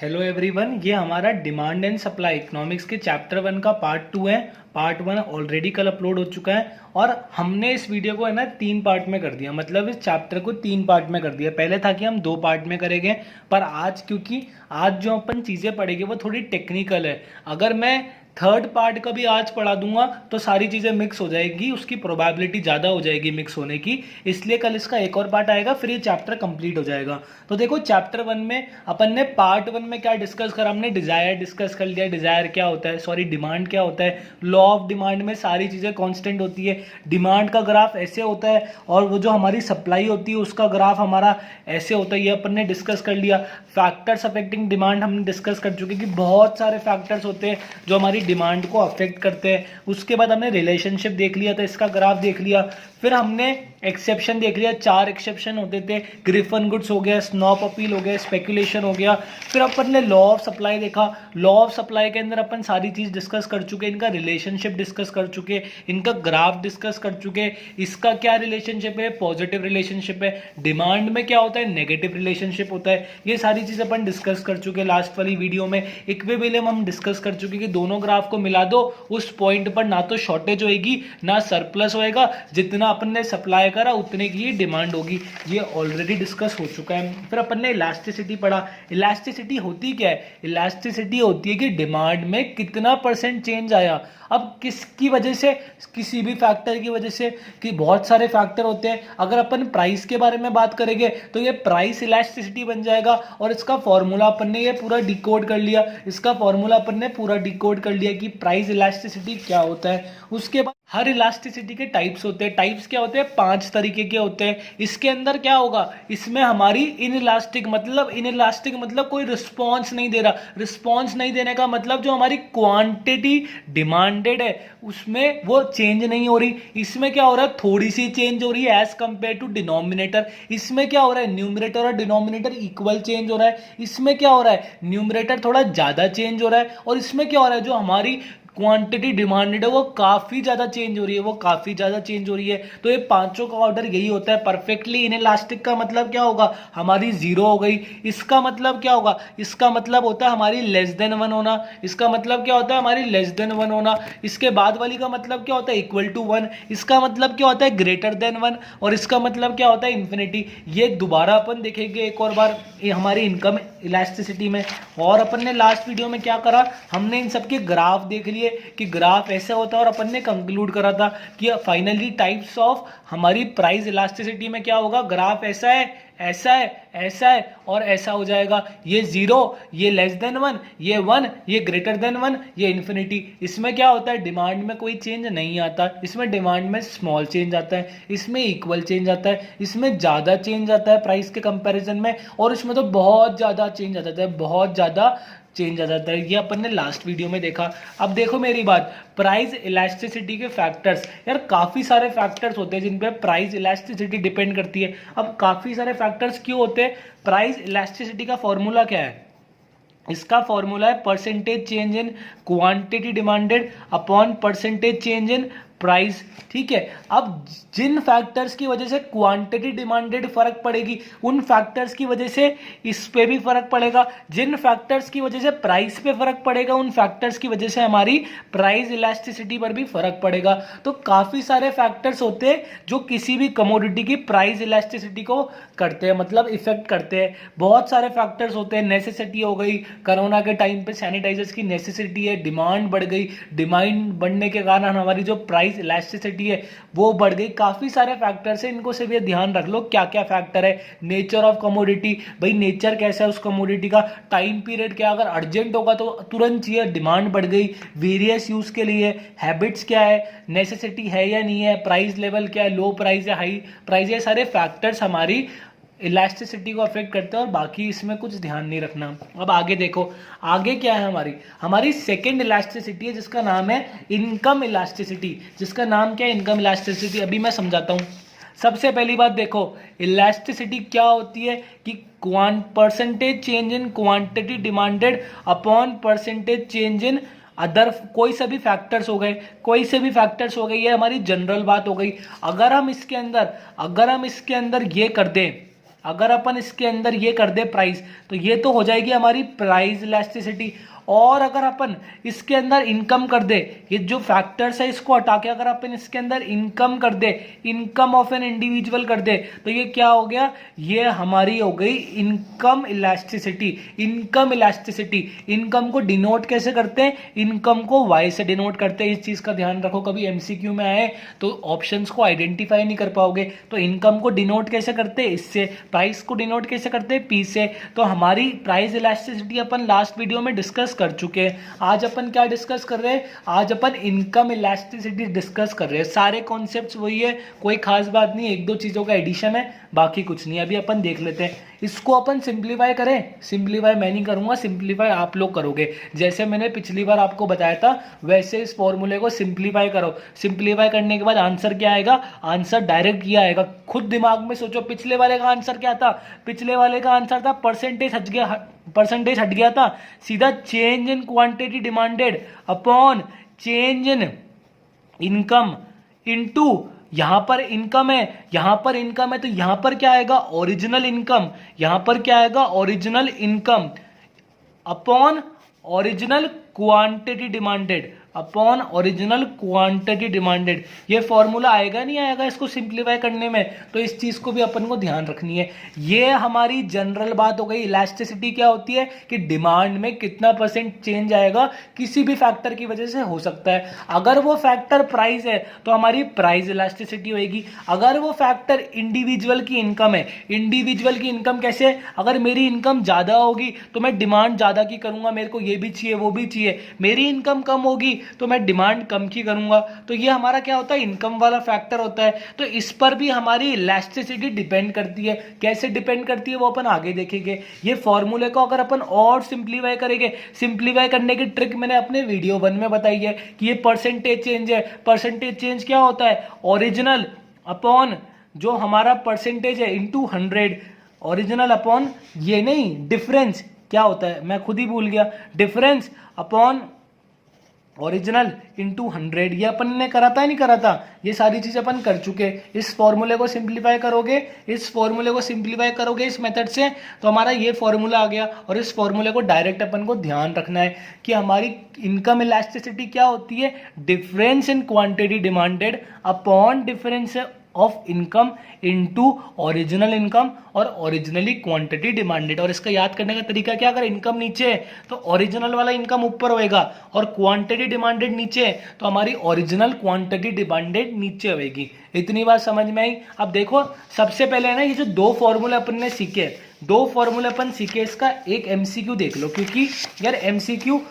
Hello everyone, ये हमारा demand and supply economics के चैप्टर 1 का पार्ट 2 है। पार्ट 1 ऑलरेडी कल अपलोड हो चुका है और हमने इस वीडियो को है ना 3 पार्ट में कर दिया। मतलब इस चैप्टर को 3 पार्ट में कर दिया। पहले था कि हम 2 पार्ट में करेंगे, पर आज क्योंकि आज जो अपन चीज़ें पढ़ेंगे वो थोड़ी टेक्निकल है। अगर मैं थर्ड पार्ट का भी आज पढ़ा दूंगा तो सारी चीज़ें मिक्स हो जाएगी, उसकी प्रोबेबिलिटी ज़्यादा हो जाएगी मिक्स होने की। इसलिए कल इसका एक और पार्ट आएगा, फिर ये चैप्टर कंप्लीट हो जाएगा। तो देखो चैप्टर 1 में अपन ने पार्ट 1 में क्या डिस्कस करा, हमने डिजायर डिस्कस कर लिया। डिजायर क्या होता है, सॉरी डिमांड क्या होता है। लॉ ऑफ डिमांड में सारी चीज़ें कांस्टेंट होती है। डिमांड का ग्राफ ऐसे होता है और वो जो हमारी सप्लाई होती है उसका ग्राफ हमारा ऐसे होता है। ये अपन ने डिस्कस कर लिया। फैक्टर्स अफेक्टिंग डिमांड हमने डिस्कस कर चुके कि बहुत सारे फैक्टर्स होते हैं जो हमारी डिमांड को अफेक्ट करते हैं। उसके बाद हमने रिलेशनशिप देख लिया था, इसका ग्राफ देख लिया। फिर हमने एक्सेप्शन देख लिया, 4 एक्सेप्शन होते थे। ग्रिफन गुड्स हो गया, स्नॉप अपील हो गया, स्पेकुलेशन हो गया। फिर अपन ने लॉ ऑफ सप्लाई देखा। लॉ ऑफ सप्लाई के अंदर अपन सारी चीज डिस्कस कर चुके, इनका रिलेशनशिप डिस्कस कर चुके, इनका ग्राफ डिस्कस कर चुके। इसका क्या रिलेशनशिप है, पॉजिटिव रिलेशनशिप है। डिमांड में क्या होता है, नेगेटिव रिलेशनशिप होता है। ये सारी चीज अपन डिस्कस कर चुके लास्ट वाली वीडियो में। इक्विलिब्रियम हम डिस्कस कर चुके कि दोनों ग्राफ को मिला दो, उस पॉइंट पर ना तो शॉर्टेज होएगी ना सरप्लस होएगा। जितना अपन ने सप्लाई करा उतने की ही डिमांड होगी। ये ऑलरेडी डिस्कस हो चुका है। फिर अपन ने इलास्टिसिटी पढ़ा। इलास्टिसिटी होती क्या है, इलास्टिसिटी होती है कि डिमांड में कितना परसेंट चेंज आया। अब किसकी वजह से, किसी भी फैक्टर की वजह से, कि बहुत सारे फैक्टर होते हैं। अगर अपन प्राइस के बारे में बात करेंगे तो ये प्राइस इलास्टिसिटी बन जाएगा और इसका फॉर्मूला अपन ने ये पूरा डिकोड कर लिया। इसका फॉर्मूला अपन ने पूरा डिकोड कर लिया कि प्राइस इलास्टिसिटी क्या होता है। उसके बाद हर इलास्टिसिटी के टाइप्स होते हैं। टाइप्स क्या होते हैं, 5 तरीके के होते हैं। इसके अंदर क्या होगा, इसमें हमारी इनइलास्टिक मतलब कोई रिस्पॉन्स नहीं दे रहा। रिस्पॉन्स नहीं देने का मतलब जो हमारी क्वांटिटी डिमांडेड है उसमें वो चेंज नहीं हो रही। इसमें क्या हो रहा है, थोड़ी सी चेंज हो रही है एज कंपेयर टू डिनोमिनेटर। इसमें क्या हो रहा है, न्यूमरेटर और डिनोमिनेटर इक्वल चेंज हो रहा है। इसमें क्या हो रहा है, न्यूमरेटर थोड़ा ज्यादा चेंज हो रहा है। और इसमें क्या हो रहा है, जो हमारी क्वांटिटी डिमांडेड है वो काफी ज्यादा चेंज हो रही है, वो काफी ज्यादा चेंज हो रही है। तो ये पांचों का ऑर्डर यही होता है। परफेक्टली इनइलास्टिक का मतलब क्या होगा, हमारी जीरो हो गई। इसका मतलब क्या होगा, इसका मतलब होता है हमारी लेस देन 1 होना। इसका मतलब क्या होता है, हमारी लेस देन 1 होना। इसके बाद वाली का मतलब क्या होता है, इक्वल टू 1। इसका मतलब क्या होता है, ग्रेटर देन 1। और इसका मतलब क्या होता है, इंफिनिटी। ये दोबारा अपन देखेंगे एक और बार ये हमारी इनकम इलास्टिसिटी में। और अपन ने लास्ट वीडियो में क्या करा, हमने इन सबके ग्राफ देख लिए कि ग्राफ ऐसा होता है। और अपन ने कंक्लूड करा था कि फाइनली टाइप्स ऑफ हमारी प्राइस इलास्टिसिटी में क्या होगा, ग्राफ ऐसा है, ऐसा है, ऐसा है और ऐसा हो जाएगा। ये 0, ये लेस देन 1, ये 1, ये ग्रेटर देन 1, ये इन्फिनिटी। इसमें क्या होता है, डिमांड में कोई चेंज नहीं आता। इसमें डिमांड में स्मॉल चेंज आता है, इसमें इक्वल चेंज आता है, इसमें ज़्यादा चेंज आता है प्राइस के कंपैरिजन में, और इसमें तो बहुत ज़्यादा चेंज आता है, बहुत ज़्यादा चेंज आ जाता है। ये अपन ने लास्ट वीडियो में देखा। अब देखो मेरी बात, प्राइस इलास्टिसिटी के फैक्टर्स, यार काफी सारे फैक्टर्स होते हैं जिन पे प्राइस इलास्टिसिटी डिपेंड करती है। अब काफी सारे फैक्टर्स क्यों होते हैं, प्राइस इलास्टिसिटी का फॉर्मूला क्या है, इसका फॉर्मूला है percentage change in quantity demanded upon percentage change in price. ठीक है। अब जिन फैक्टर्स की वजह से क्वांटिटी डिमांडेड फर्क पड़ेगी उन फैक्टर्स की वजह से इस पे भी फर्क पड़ेगा। जिन फैक्टर्स की वजह से प्राइस पे फर्क पड़ेगा उन फैक्टर्स की वजह से हमारी प्राइस इलास्टिसिटी पर भी फर्क पड़ेगा। तो काफी सारे फैक्टर्स होते हैं जो किसी भी कमोडिटी की प्राइस इलास्टिसिटी को करते हैं, मतलब इफेक्ट करते हैं। बहुत सारे फैक्टर्स होते हैं। नेसेसिटी हो गई, कोरोना के टाइम पे सैनिटाइजर्स की नेसेसिटी है, डिमांड बढ़ गई, डिमांड बढ़ने के कारण हमारी जो प्राइस इलास्टिसिटी है वो बढ़ गई। काफी सारे फैक्टर्स हैं, इनको सिर्फ ये ध्यान रख लो क्या क्या फैक्टर है। नेचर ऑफ कमोडिटी, भाई नेचर कैसा है उस कमोडिटी का। टाइम पीरियड क्या, अगर अर्जेंट होगा तो तुरंत चाहिए, डिमांड बढ़ गई। वेरियस यूज के लिए हैबिट्स क्या है, नेसेसिटी है या नहीं है, प्राइस लेवल क्या है, लो प्राइस या हाई प्राइस, ये सारे फैक्टर्स हमारी इलास्टिसिटी को अफेक्ट करते हैं और बाकी इसमें कुछ ध्यान नहीं रखना। अब आगे देखो, आगे क्या है, हमारी सेकंड इलास्टिसिटी है जिसका नाम है इनकम इलास्टिसिटी। जिसका नाम क्या है, इनकम इलास्टिसिटी। अभी मैं समझाता हूं। सबसे पहली बात देखो, इलास्टिसिटी क्या होती है कि percentage change in quantity demanded upon percentage change in other, कोई से भी फैक्टर्स हो गए, ये हमारी जनरल बात हो गई। अगर हम इसके अंदर ये कर दें, अगर अपन इसके अंदर ये कर दे प्राइस, तो ये तो हो जाएगी हमारी प्राइस इलास्टिसिटी। और अगर अपन इसके अंदर इनकम कर दे, ये जो फैक्टर्स है इसको हटा के अगर अपन इसके अंदर इनकम कर दे, इनकम ऑफ एन इंडिविजुअल कर दे, तो ये क्या हो गया, ये हमारी हो गई income elasticity. Income elasticity, income को डिनोट कैसे करते हैं, इनकम को वाई से डिनोट करते हैं। इस चीज का ध्यान रखो, कभी एमसीक्यू में आए तो ऑप्शंस को आइडेंटिफाई नहीं कर पाओगे। तो इनकम को डिनोट कैसे करते हैं, इससे। प्राइस को डिनोट कैसे करते हैं, पी से। तो हमारी प्राइस इलास्टिसिटी अपन लास्ट वीडियो में डिस्कस कर चुके हैं। आज अपन क्या डिस्कस कर रहे हैं, आज अपन इनकम इलास्टिसिटी डिस्कस कर रहे हैं। सारे कॉन्सेप्ट्स वही है, कोई खास बात नहीं, एक दो चीजों का एडिशन है, बाकी कुछ नहीं। अभी अपन देख लेते हैं, इसको अपन सिंप्लीफाई करें। सिंप्लीफाई मैं नहीं करूंगा, सिंप्लीफाई आप लोग करोगे। जैसे मैंने पिछली बार आपको बताया था वैसे इस फॉर्मूले को सिंप्लीफाई करो। सिंप्लीफाई करने के बाद आंसर क्या आएगा, आंसर डायरेक्ट ये आएगा। खुद दिमाग में सोचो, पिछले वाले का आंसर क्या था, पिछले वाले का आंसर था परसेंटेज हट गया था, सीधा change in quantity demanded upon change in income into, यहां पर इनकम है, यहां पर इनकम है, तो यहां पर क्या आएगा, ओरिजिनल इनकम। यहां पर क्या आएगा, original income upon original quantity demanded, upon original quantity demanded. ये फॉर्मूला आएगा नहीं आएगा इसको सिंप्लीफाई करने में, तो इस चीज को भी अपन को ध्यान रखनी है। ये हमारी जनरल बात हो गई। इलास्टिसिटी क्या होती है कि डिमांड में कितना परसेंट चेंज आएगा, किसी भी फैक्टर की वजह से हो सकता है। अगर वो फैक्टर प्राइस है तो हमारी प्राइस इलास्टिसिटी होगी। अगर वो फैक्टर इंडिविजुअल की इनकम है, इंडिविजुअल की इनकम कैसे, अगर मेरी इनकम ज्यादा होगी तो मैं डिमांड ज्यादा की करूंगा, मेरे को ये भी चाहिए वो भी चाहिए। मेरी इनकम कम होगी तो मैं डिमांड कम की करूंगा। तो ये हमारा क्या होता है, इनकम वाला फैक्टर होता है। तो इस पर भी हमारी इलास्टिसिटी डिपेंड करती है। कैसे डिपेंड करती है वो अपन आगे देखेंगे। ये फॉर्मूले को अगर अपन और सिंप्लीफाई करेंगे, सिंप्लीफाई करने की ट्रिक मैंने अपने वीडियो 1 में बताई है कि ये परसेंटेज चेंज है। परसेंटेज चेंज क्या होता है, ओरिजिनल अपॉन जो हमारा परसेंटेज है इंटू 100, ओरिजिनल अपॉन ये नहीं, डिफरेंस क्या होता है मैं खुद ही भूल गया, डिफरेंस अपॉन ओरिजिनल इंटू 100। ये अपन ने करा था नहीं करा था, ये सारी चीज अपन कर चुके। इस फॉर्मूले को सिंप्लीफाई करोगे, इस फॉर्मूले को सिंप्लीफाई करोगे इस मेथड से, तो हमारा ये फॉर्मूला आ गया। और इस फॉर्मूले को डायरेक्ट अपन को ध्यान रखना है कि हमारी इनकम इलास्टिसिटी क्या होती है, difference in quantity demanded upon difference of income into original income और ओरिजिनली क्वांटिटी डिमांडेड। और इसका याद करने का तरीका क्या, अगर इनकम नीचे है तो ओरिजिनल वाला इनकम ऊपर होएगा, और क्वांटिटी डिमांडेड नीचे है तो हमारी ओरिजिनल क्वांटिटी डिमांडेड नीचे होएगी। इतनी बात समझ में आई। अब देखो, सबसे पहले ना ये जो दो फॉर्मूले अपन ने सीखे, दो फॉर्मूले अपन सीखे, इसका एक एमसीक्यू देख लो, क्योंकि यार एमसीक्यू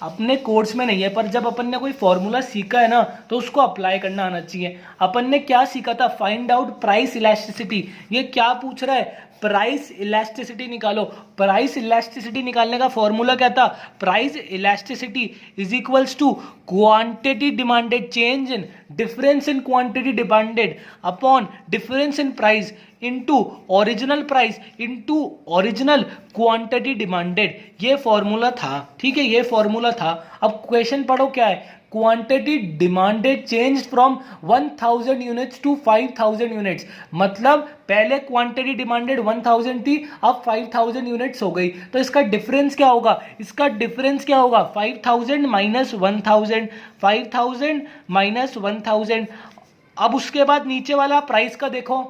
अपने कोर्स में नहीं है, पर जब अपन ने कोई फॉर्मूला सीखा है ना तो उसको अप्लाई करना आना चाहिए। अपन ने क्या सीखा था, फाइंड आउट प्राइस इलास्टिसिटी। ये क्या पूछ रहा है, प्राइस इलास्टिसिटी निकालो। प्राइस इलास्टिसिटी निकालने का फॉर्मूला क्या था, price elasticity is equals to quantity demanded change in difference in quantity demanded upon difference in price into original price into original quantity demanded. ये फॉर्मूला था, ठीक है, ये फॉर्मूला था। अब क्वेश्चन पढ़ो क्या है, quantity demanded change from 1000 units to 5000 units. मतलब पहले क्वांटिटी डिमांडेड 1000 थी, अब 5000 यूनिट्स हो गई। तो इसका डिफरेंस क्या होगा, इसका डिफरेंस क्या होगा, 5000 माइनस 1000, 5000 माइनस 1000। अब उसके बाद नीचे वाला प्राइस का देखो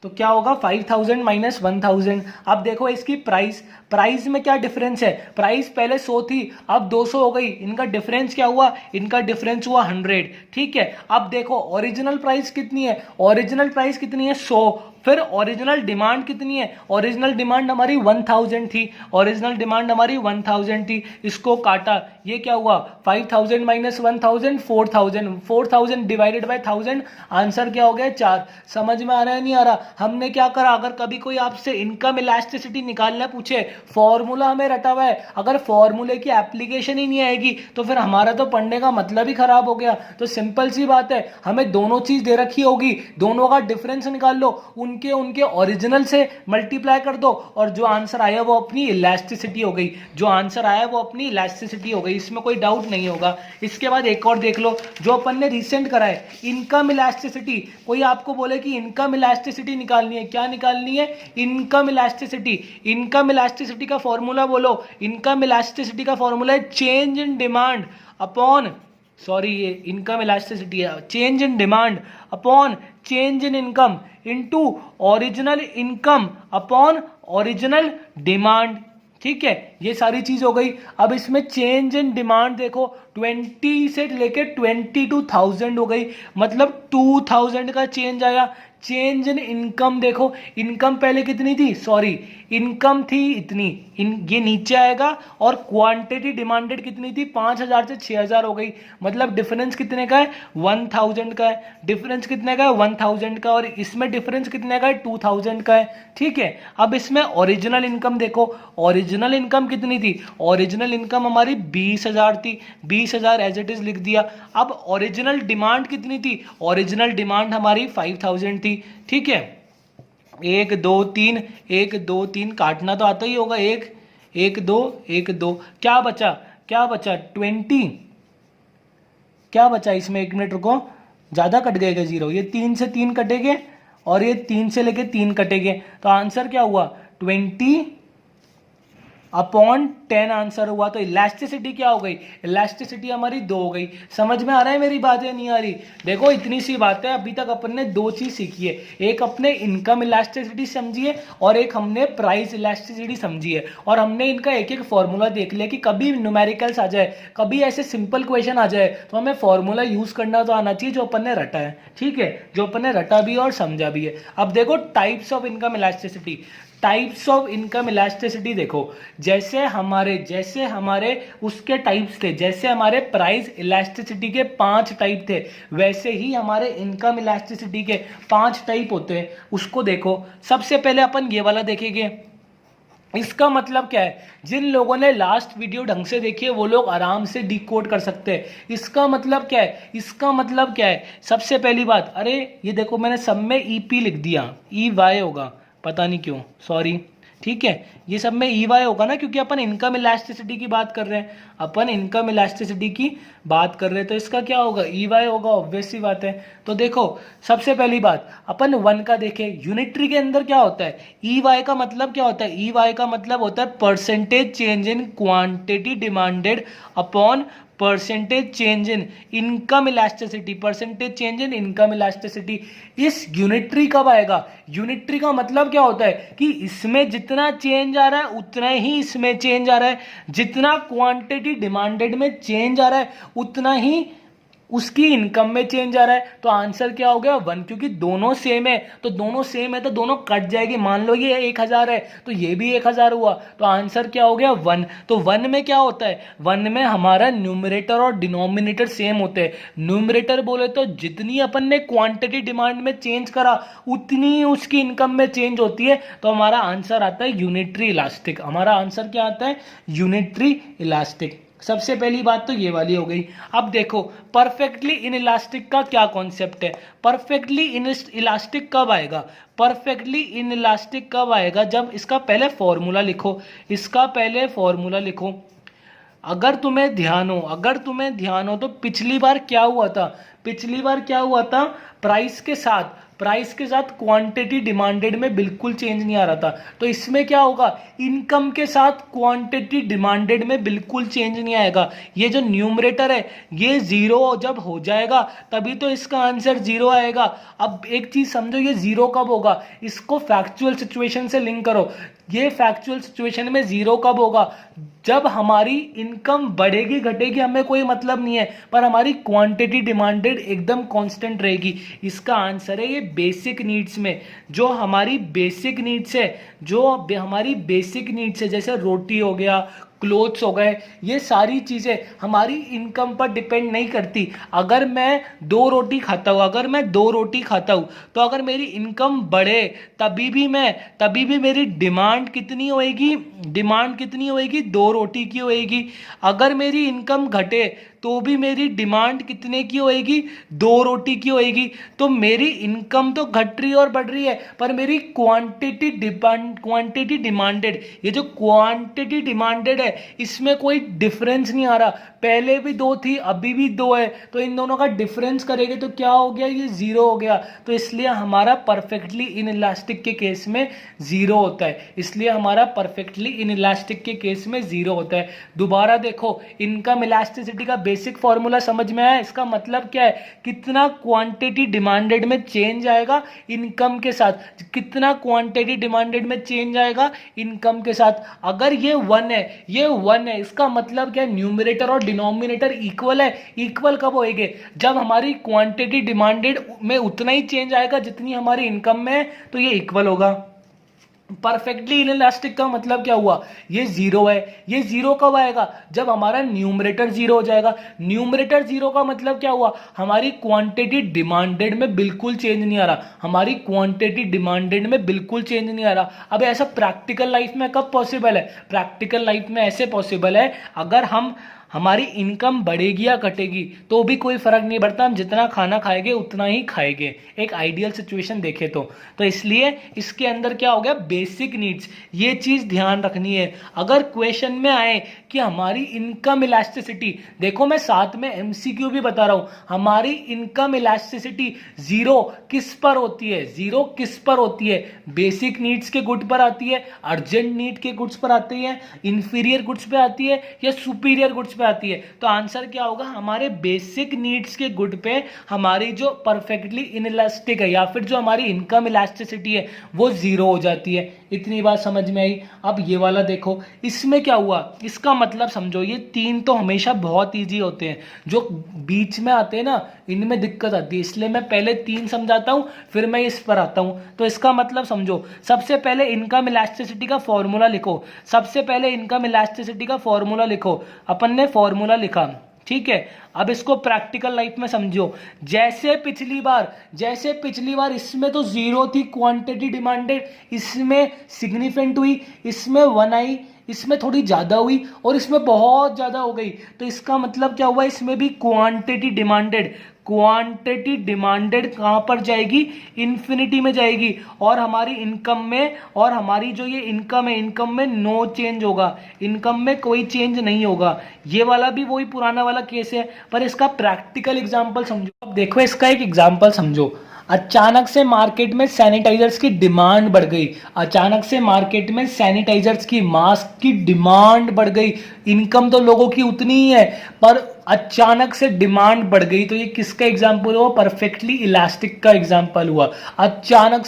तो क्या होगा, 5000 माइनस 1000। अब देखो इसकी प्राइस, प्राइस में क्या डिफरेंस है, प्राइस पहले 100 थी अब 200 हो गई, इनका डिफरेंस क्या हुआ, इनका डिफरेंस हुआ 100, ठीक है। अब देखो ओरिजिनल प्राइस कितनी है, ओरिजिनल प्राइस कितनी है 100, फिर ओरिजिनल डिमांड कितनी है, ओरिजिनल डिमांड हमारी 1000 थी, ओरिजिनल डिमांड हमारी 1000 थी, इसको काटा, ये क्या हुआ 5000 माइनस 1000 4000, 4000 डिवाइडेड बाय 1000, आंसर क्या हो गया 4। समझ में आ रहा है नहीं आ रहा। हमने क्या करा, अगर कभी कोई आपसे इनकम इलास्टिसिटी निकालना पूछे, फॉर्मूला हमें रटा हुआ है, अगर फॉर्मूले की एप्लीकेशन ही नहीं आएगी तो फिर हमारा तो पढ़ने का मतलब ही खराब हो गया। तो सिंपल सी बात है, हमें दोनों चीज दे रखी होगी, दोनों का डिफरेंस निकाल लो, उनके उनके ओरिजिनल से मल्टीप्लाई कर दो और जो आंसर आया वो अपनी इलास्टिसिटी हो गई, जो आंसर आया वो अपनी इलास्टिसिटी हो गई, इसमें कोई डाउट नहीं होगा। इसके बाद एक और देख लो जो अपन ने रिसेंट करा है, इनकम इलास्टिसिटी। कोई आपको बोले कि इनकम इलास्टिसिटी निकालनी है, क्या निकालनी है? Income elasticity. इनकम इलास्टिसिटी का फॉर्मूला बोलो। इनकम इलास्टिसिटी का फॉर्मूला है change in demand upon, sorry ये इनकम इलास्टिसिटी है, change in demand upon change in income into original income upon original demand. ठीक है, ये सारी चीज हो गई। अब इसमें चेंज इन डिमांड देखो 20 से लेके 22,000 हो गई, मतलब 2000 का चेंज आया। चेंज इन इनकम देखो, इनकम पहले कितनी थी, सॉरी इनकम थी इतनी, ये नीचे आएगा, और क्वांटिटी डिमांडेड कितनी थी 5000 से 6000 हो गई, मतलब डिफरेंस कितने का है 1000 का है। डिफरेंस कितने का है 1000 का, और इसमें डिफरेंस कितने का है 2000 का है। ठीक है, अब इसमें ओरिजिनल इनकम देखो, ओरिजिनल इनकम कितनी थी, ओरिजिनल इनकम हमारी 20000 थी, 20000 एज इट इज लिख दिया। अब ओरिजिनल डिमांड कितनी थी, ओरिजिनल डिमांड हमारी 5000 थी। ठीक है, 1 2 3, 1 2 3 काटना तो आता ही होगा, 1 1 2 1 2, क्या बचा, क्या बचा 20, क्या बचा इसमें, 1 मिनट रुको, ज्यादा कट गएगा जीरो, ये 3 से 3 कटेंगे और ये 3 से लेके 3 कटेंगे, तो आंसर क्या हुआ 20 अपॉन 10 आंसर हुआ। तो इलास्टिसिटी क्या हो गई, इलास्टिसिटी हमारी 2 हो गई। समझ में आ रहा है मेरी बात या नहीं आ रही? देखो इतनी सी बात है, अभी तक अपन ने 2 चीज सीखी है, एक अपने इनकम इलास्टिसिटी समझी है और एक हमने प्राइस इलास्टिसिटी समझी है, और हमने इनका एक एक फॉर्मूला देख लिया कि कभी न्यूमेरिकल्स आ जाए, कभी ऐसे सिंपल क्वेश्चन आ जाए तो हमें फॉर्मूला यूज करना तो आना चाहिए जो अपन ने रटा है। ठीक है, जो अपन ने रटा भी है और समझा भी है। अब देखो types of income elasticity, types of income elasticity देखो, जैसे हमारे उसके टाइप्स थे, जैसे हमारे प्राइस इलास्टिसिटी के 5 टाइप थे, वैसे ही हमारे इनकम इलास्टिसिटी के 5 टाइप होते हैं। उसको देखो, सबसे पहले अपन ये वाला देखेंगे। इसका मतलब क्या है, जिन लोगों ने लास्ट वीडियो ढंग से देखी है वो लोग आराम से डिकोड कर सकते हैं। इसका मतलब क्या है, इसका मतलब क्या है, सबसे पहली बात, अरे ये देखो मैंने सब में ईपी लिख दिया, ई वाई होगा, पता नहीं क्यों, सॉरी। ठीक है, ये सब में ई वाई होगा ना, क्योंकि अपन इनकम इलास्टिसिटी की बात कर रहे हैं, अपन इनकम इलास्टिसिटी की बात कर रहे हैं, तो इसका क्या होगा ई वाई होगा, ऑब्वियस सी बात है। तो देखो सबसे पहली बात अपन 1 का देखें, यूनिटरी के अंदर क्या होता है, ई वाई का मतलब क्या होता है, ई वाई का मतलब होता है percentage change in quantity demanded upon percentage change in income elasticity, percentage change in income elasticity. इस यूनिटरी कब आएगा, यूनिटरी का मतलब क्या होता है कि इसमें जितना चेंज आ रहा है उतना ही इसमें चेंज आ रहा है, जितना क्वांटिटी डिमांडेड में चेंज आ रहा है उतना ही उसकी इनकम में चेंज आ रहा है। तो आंसर क्या हो गया 1, क्योंकि दोनों सेम है, तो दोनों सेम है तो दोनों कट जाएगी। मान लो ये 1000 है तो ये भी 1000 हुआ, तो आंसर क्या हो गया 1। तो 1 में क्या होता है, 1 में हमारा न्यूमरेटर और डिनोमिनेटर सेम होते हैं। न्यूमरेटर बोले तो जितनी अपन ने क्वांटिटी डिमांड में चेंज करा उतनी ही उसकी इनकम में चेंज होती है, तो हमारा आंसर आता है यूनिटरी इलास्टिक। हमारा आंसर क्या आता है, यूनिटरी इलास्टिक। सबसे पहली बात तो ये वाली हो गई। अब देखो परफेक्टली इन इलास्टिक का क्या कॉन्सेप्ट है, परफेक्टली इन इलास्टिक कब आएगा, परफेक्टली इन इलास्टिक कब आएगा, जब इसका पहले फॉर्मूला लिखो, इसका पहले फॉर्मूला लिखो। अगर तुम्हें ध्यान हो तो पिछली बार क्या हुआ था, पिछली बार क्या हुआ था, प्राइस के साथ क्वांटिटी डिमांडेड में बिल्कुल चेंज नहीं आ रहा था। तो इसमें क्या होगा, इनकम के साथ क्वांटिटी डिमांडेड में बिल्कुल चेंज नहीं आएगा। ये जो न्यूमरेटर है ये 0 जब हो जाएगा तभी तो इसका आंसर 0 आएगा। अब एक चीज समझो, ये 0 कब होगा, इसको फैक्चुअल सिचुएशन से लिंक करो। ये फैक्चुअल सिचुएशन में 0 कब होगा, जब हमारी इनकम बढ़ेगी घटेगी हमें कोई मतलब नहीं है, पर हमारी क्वांटिटी डिमांडेड एकदम कांस्टेंट रहेगी। इसका आंसर है ये बेसिक नीड्स में, जो हमारी बेसिक नीड्स है, जैसे रोटी हो गया, क्लोथ्स हो गए, ये सारी चीजें हमारी इनकम पर डिपेंड नहीं करती। अगर मैं 2 रोटी खाता हूं तो अगर मेरी इनकम बढ़े तभी भी मेरी डिमांड कितनी होएगी, 2 रोटी की होएगी। अगर मेरी इनकम घटे तो भी मेरी डिमांड कितने की होएगी, 2 रोटी की होएगी। तो मेरी इनकम तो घट रही है और बढ़ रही है, पर मेरी क्वांटिटी डिमांडेड, ये जो क्वांटिटी डिमांडेड है इसमें कोई डिफरेंस नहीं आ रहा। पहले भी 2 थी, अभी भी 2 है, तो इन दोनों का डिफरेंस करेंगे तो क्या हो गया, ये 0 हो गया। तो इसलिए हमारा परफेक्टली इनइलास्टिक के केस में 0 होता है, इसलिए हमारा परफेक्टली इनइलास्टिक के केस में 0 होता है। दोबारा देखो, इनकम इलास्टिसिटी का बेसिक फॉर्मूला समझ में आया। इसका मतलब क्या है, कितना क्वांटिटी डिमांडेड में चेंज आएगा इनकम के साथ, कितना क्वांटिटी डिमांडेड में चेंज आएगा इनकम के साथ। अगर ये 1 है, ये 1 है, इसका मतलब क्या है, न्यूमरेटर और डिनोमिनेटर इक्वल है। इक्वल कब होएंगे, जब हमारी क्वांटिटी डिमांडेड में उतना ही चेंज आएगा जितनी हमारी इनकम में है, तो ये इक्वल होगा। परफेक्टली इनइलास्टिक का मतलब क्या हुआ, ये 0 है। ये 0 कब आएगा, जब हमारा न्यूमरेटर 0 हो जाएगा। न्यूमरेटर 0 का मतलब क्या हुआ, हमारी क्वांटिटी डिमांडेड में बिल्कुल चेंज नहीं आ रहा, हमारी क्वांटिटी डिमांडेड में बिल्कुल चेंज नहीं आ रहा। अब ऐसा प्रैक्टिकल लाइफ में कब पॉसिबल है, प्रैक्टिकल लाइफ में ऐसे पॉसिबल है अगर हमारी इनकम बढ़ेगी या घटेगी तो भी कोई फर्क नहीं पड़ता, हम जितना खाना खाएंगे उतना ही खाएंगे, एक आइडियल सिचुएशन देखे तो इसलिए इसके अंदर क्या हो गया, बेसिक नीड्स, ये चीज ध्यान रखनी है। अगर क्वेश्चन में आए कि हमारी इनकम इलास्टिसिटी, देखो मैं साथ में एमसीक्यू भी बता रहा हूं, हमारी इनकम इलास्टिसिटी 0 किस पर होती है, 0 किस पर होती है, बेसिक नीड्स के गुड पर आती है, अर्जेंट नीड के गुड्स पर आती है, इंफीरियर गुड्स पे आती है, या सुपीरियर गुड्स पे आती है। तो आंसर क्या होगा, हमारे बेसिक नीड्स के गुड पे हमारी जो परफेक्टली इनइलास्टिक है या फिर जो हमारी इनकम इलास्टिसिटी है वो 0 हो जाती है। इतनी बात समझ में आई। अब ये वाला देखो, इसमें क्या हुआ, इसका मतलब समझो, ये 3 तो हमेशा बहुत इजी होते हैं, जो बीच में आते हैं ना इनमें दिक्कत आती है, इसलिए मैं पहले 3 समझाता हूं फिर मैं इस पर आता हूं। तो इसका मतलब समझो, सबसे पहले इनकम इलास्टिसिटी का फॉर्मूला लिखो, सबसे पहले इनकम इलास्टिसिटी का फॉर्मूला लिखो, अपन ने फॉर्मूला लिखा, ठीक है। अब इसको प्रैक्टिकल लाइफ में समझो, जैसे पिछली बार इसमें तो 0 थी क्वांटिटी डिमांडेड, इसमें सिग्निफिकेंट हुई, इसमें 1 आई, इसमें थोड़ी ज्यादा हुई और इसमें बहुत ज्यादा हो गई। तो इसका मतलब क्या हुआ, इसमें भी क्वांटिटी डिमांडेड कहां पर जाएगी, इन्फिनिटी में जाएगी, और हमारी इनकम में, और हमारी जो ये इनकम है, इनकम में नो चेंज होगा, इनकम में कोई चेंज नहीं होगा। ये वाला भी वही पुराना वाला केस है, पर इसका प्रैक्टिकल एग्जांपल समझो। अब देखो इसका एक एग्जांपल समझो, अचानक से मार्केट में सैनिटाइजर्स की डिमांड बढ़ गई, अचानक से मार्केट में सैनिटाइजर्स की, मास्क की डिमांड बढ़ गई। इनकम तो लोगों की उतनी ही है पर अचानक से डिमांड बढ़ गई, तो ये किसका एग्जांपल हुआ, परफेक्टली इलास्टिक का एग्जांपल हुआ। अचानक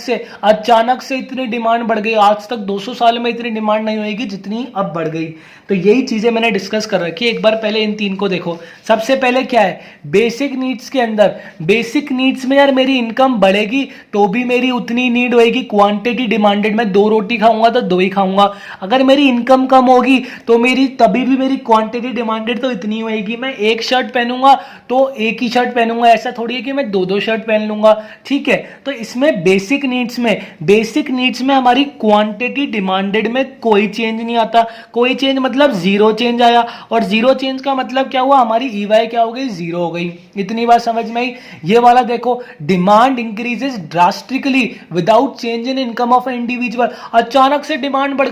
से इतनी डिमांड बढ़ गई, आज तक 200 साल में इतनी डिमांड नहीं होगी जितनी अब बढ़ गई। तो यही चीजें मैंने डिस्कस कर रखी है। एक बार पहले इन 3 को देखो। सबसे पहले क्या है, बेसिक नीड्स के अंदर, बेसिक नीड्स में यार मेरी इनकम बढ़ेगी तो भी मेरी उतनी नीड होगी, क्वांटिटी डिमांडेड, मैं 2 रोटी खाऊंगा तो 2 ही खाऊंगा। अगर मेरी इनकम कम होगी तो मेरी तभी भी मेरी क्वांटिटी डिमांडेड तो इतनी होगी, मैं एक शर्ट पहनूंगा तो एक ही शर्ट पहनूंगा, ऐसा थोड़ी है कि मैं 2-2 शर्ट पहन लूंगा, ठीक है। तो इसमें बेसिक नीड्स में हमारी क्वांटिटी डिमांडेड में कोई चेंज नहीं आता, कोई चेंज मतलब 0 चेंज आया, और 0 चेंज का मतलब क्या हुआ, हमारी ईवाई क्या हो गई, 0 हो गई। इतनी बात समझ में आई। ये वाला देखो, demand increases drastically without change in income of individual. अचानक से डिमांड बढ़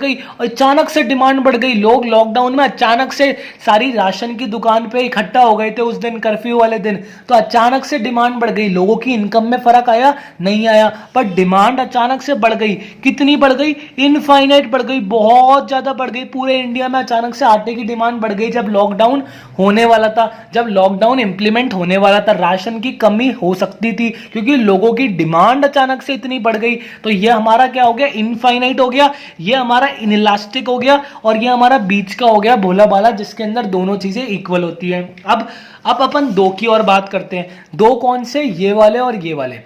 गई, लोग लॉकडाउन में अचानक से सारी राशन की दुकान पे इकट्ठा हो गए थे उस दिन, कर्फ्यू वाले दिन, तो अचानक से डिमांड बढ़ गई, लोगों की इनकम में फर्क आया नहीं आया, पर डिमांड अचानक से बढ़ गई। कितनी बढ़ गई, इनफाइनाइट बढ़ गई, बहुत ज्यादा बढ़ गई। पूरे इंडिया में अचानक से आटे की डिमांड बढ़ गई जब लॉकडाउन होने वाला था, जब लॉकडाउन इंप्लीमेंट होने वाला था, राशन की कमी हो सकती थी क्योंकि लोगों की डिमांड अचानक से इतनी बढ़ गई। तो ये हमारा क्या हो गया, इनफाइनाइट हो गया, ये हमारा इनइलास्टिक हो गया, और ये हमारा बीच का हो गया भोला बाला, जिसके अंदर दोनों चीजें इक्वल होती है। अब अपन 2 की और बात करते हैं। 2 कौन से, ये वाले और ये वाले।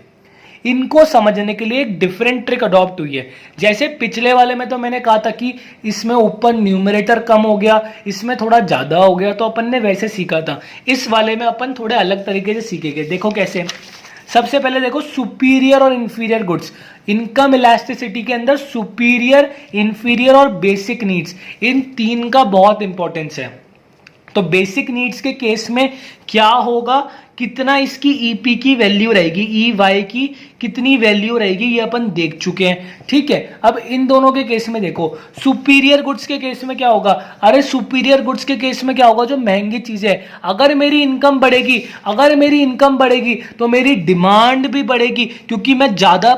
इनको समझने के लिए एक डिफरेंट ट्रिक अडॉप्ट हुई है। जैसे पिछले वाले में तो मैंने कहा था कि इसमें ऊपर न्यूमरेटर कम हो गया, इसमें थोड़ा ज्यादा हो गया, तो अपन ने वैसे सीखा था। इस वाले में अपन थोड़े अलग तरीके से सीखेंगे। देखो कैसे। सबसे पहले देखो, सुपीरियर और इंफीरियर गुड्स। इनकम इलास्टिसिटी के अंदर सुपीरियर, इंफीरियर और बेसिक नीड्स, इन 3 का बहुत इंपॉर्टेंस है। तो बेसिक नीड्स के केस में क्या होगा, कितना इसकी ईपी की वैल्यू रहेगी, ई वाई की कितनी वैल्यू रहेगी, ये अपन देख चुके हैं। ठीक है, अब इन दोनों के केस में देखो, सुपीरियर गुड्स के केस में क्या होगा, अरे सुपीरियर गुड्स के केस में क्या होगा, जो महंगी चीजें है, अगर मेरी इनकम बढ़ेगी, अगर मेरी इनकम बढ़ेगी तो मेरी डिमांड भी बढ़ेगी, क्योंकि मैं ज्यादा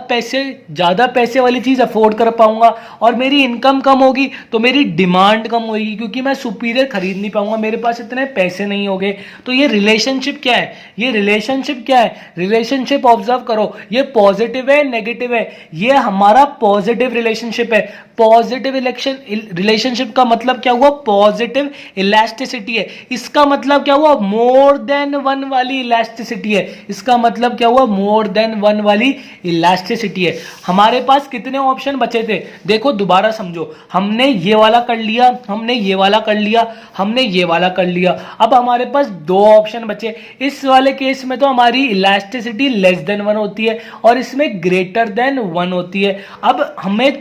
पैसे वाली चीज अफोर्ड कर पाऊंगा, और मेरी इनकम कम होगी तो मेरी डिमांड कम होगी, क्योंकि मैं सुपीरियर खरीद नहीं पाऊंगा, मेरे पास इतने पैसे नहीं होंगे। तो ये रिलेशनशिप क्या है, ये रिलेशनशिप क्या है, रिलेशनशिप ऑब्जर्व करो, ये पॉजिटिव है नेगेटिव है, ये हमारा पॉजिटिव रिलेशनशिप है। पॉजिटिव रिलेशनशिप का मतलब क्या हुआ, पॉजिटिव इलास्टिसिटी है। इसका मतलब क्या हुआ, मोर देन वन वाली इलास्टिसिटी है। इसका मतलब क्या हुआ, मोर देन वन वाली इलास्टिसिटी है। हमारे पास कितने ऑप्शन बचे थे, देखो दोबारा समझो, हमने ये वाला कर लिया, हमने ये वाला कर लिया, हमने ये वाला कर लिया, अब हमारे पास दो ऑप्शन बचे। इस वाले केस में तो हमारी इलास्टिसिटी लेस देन वन होती है और इसमें ग्रेटर देन वन होती है। अब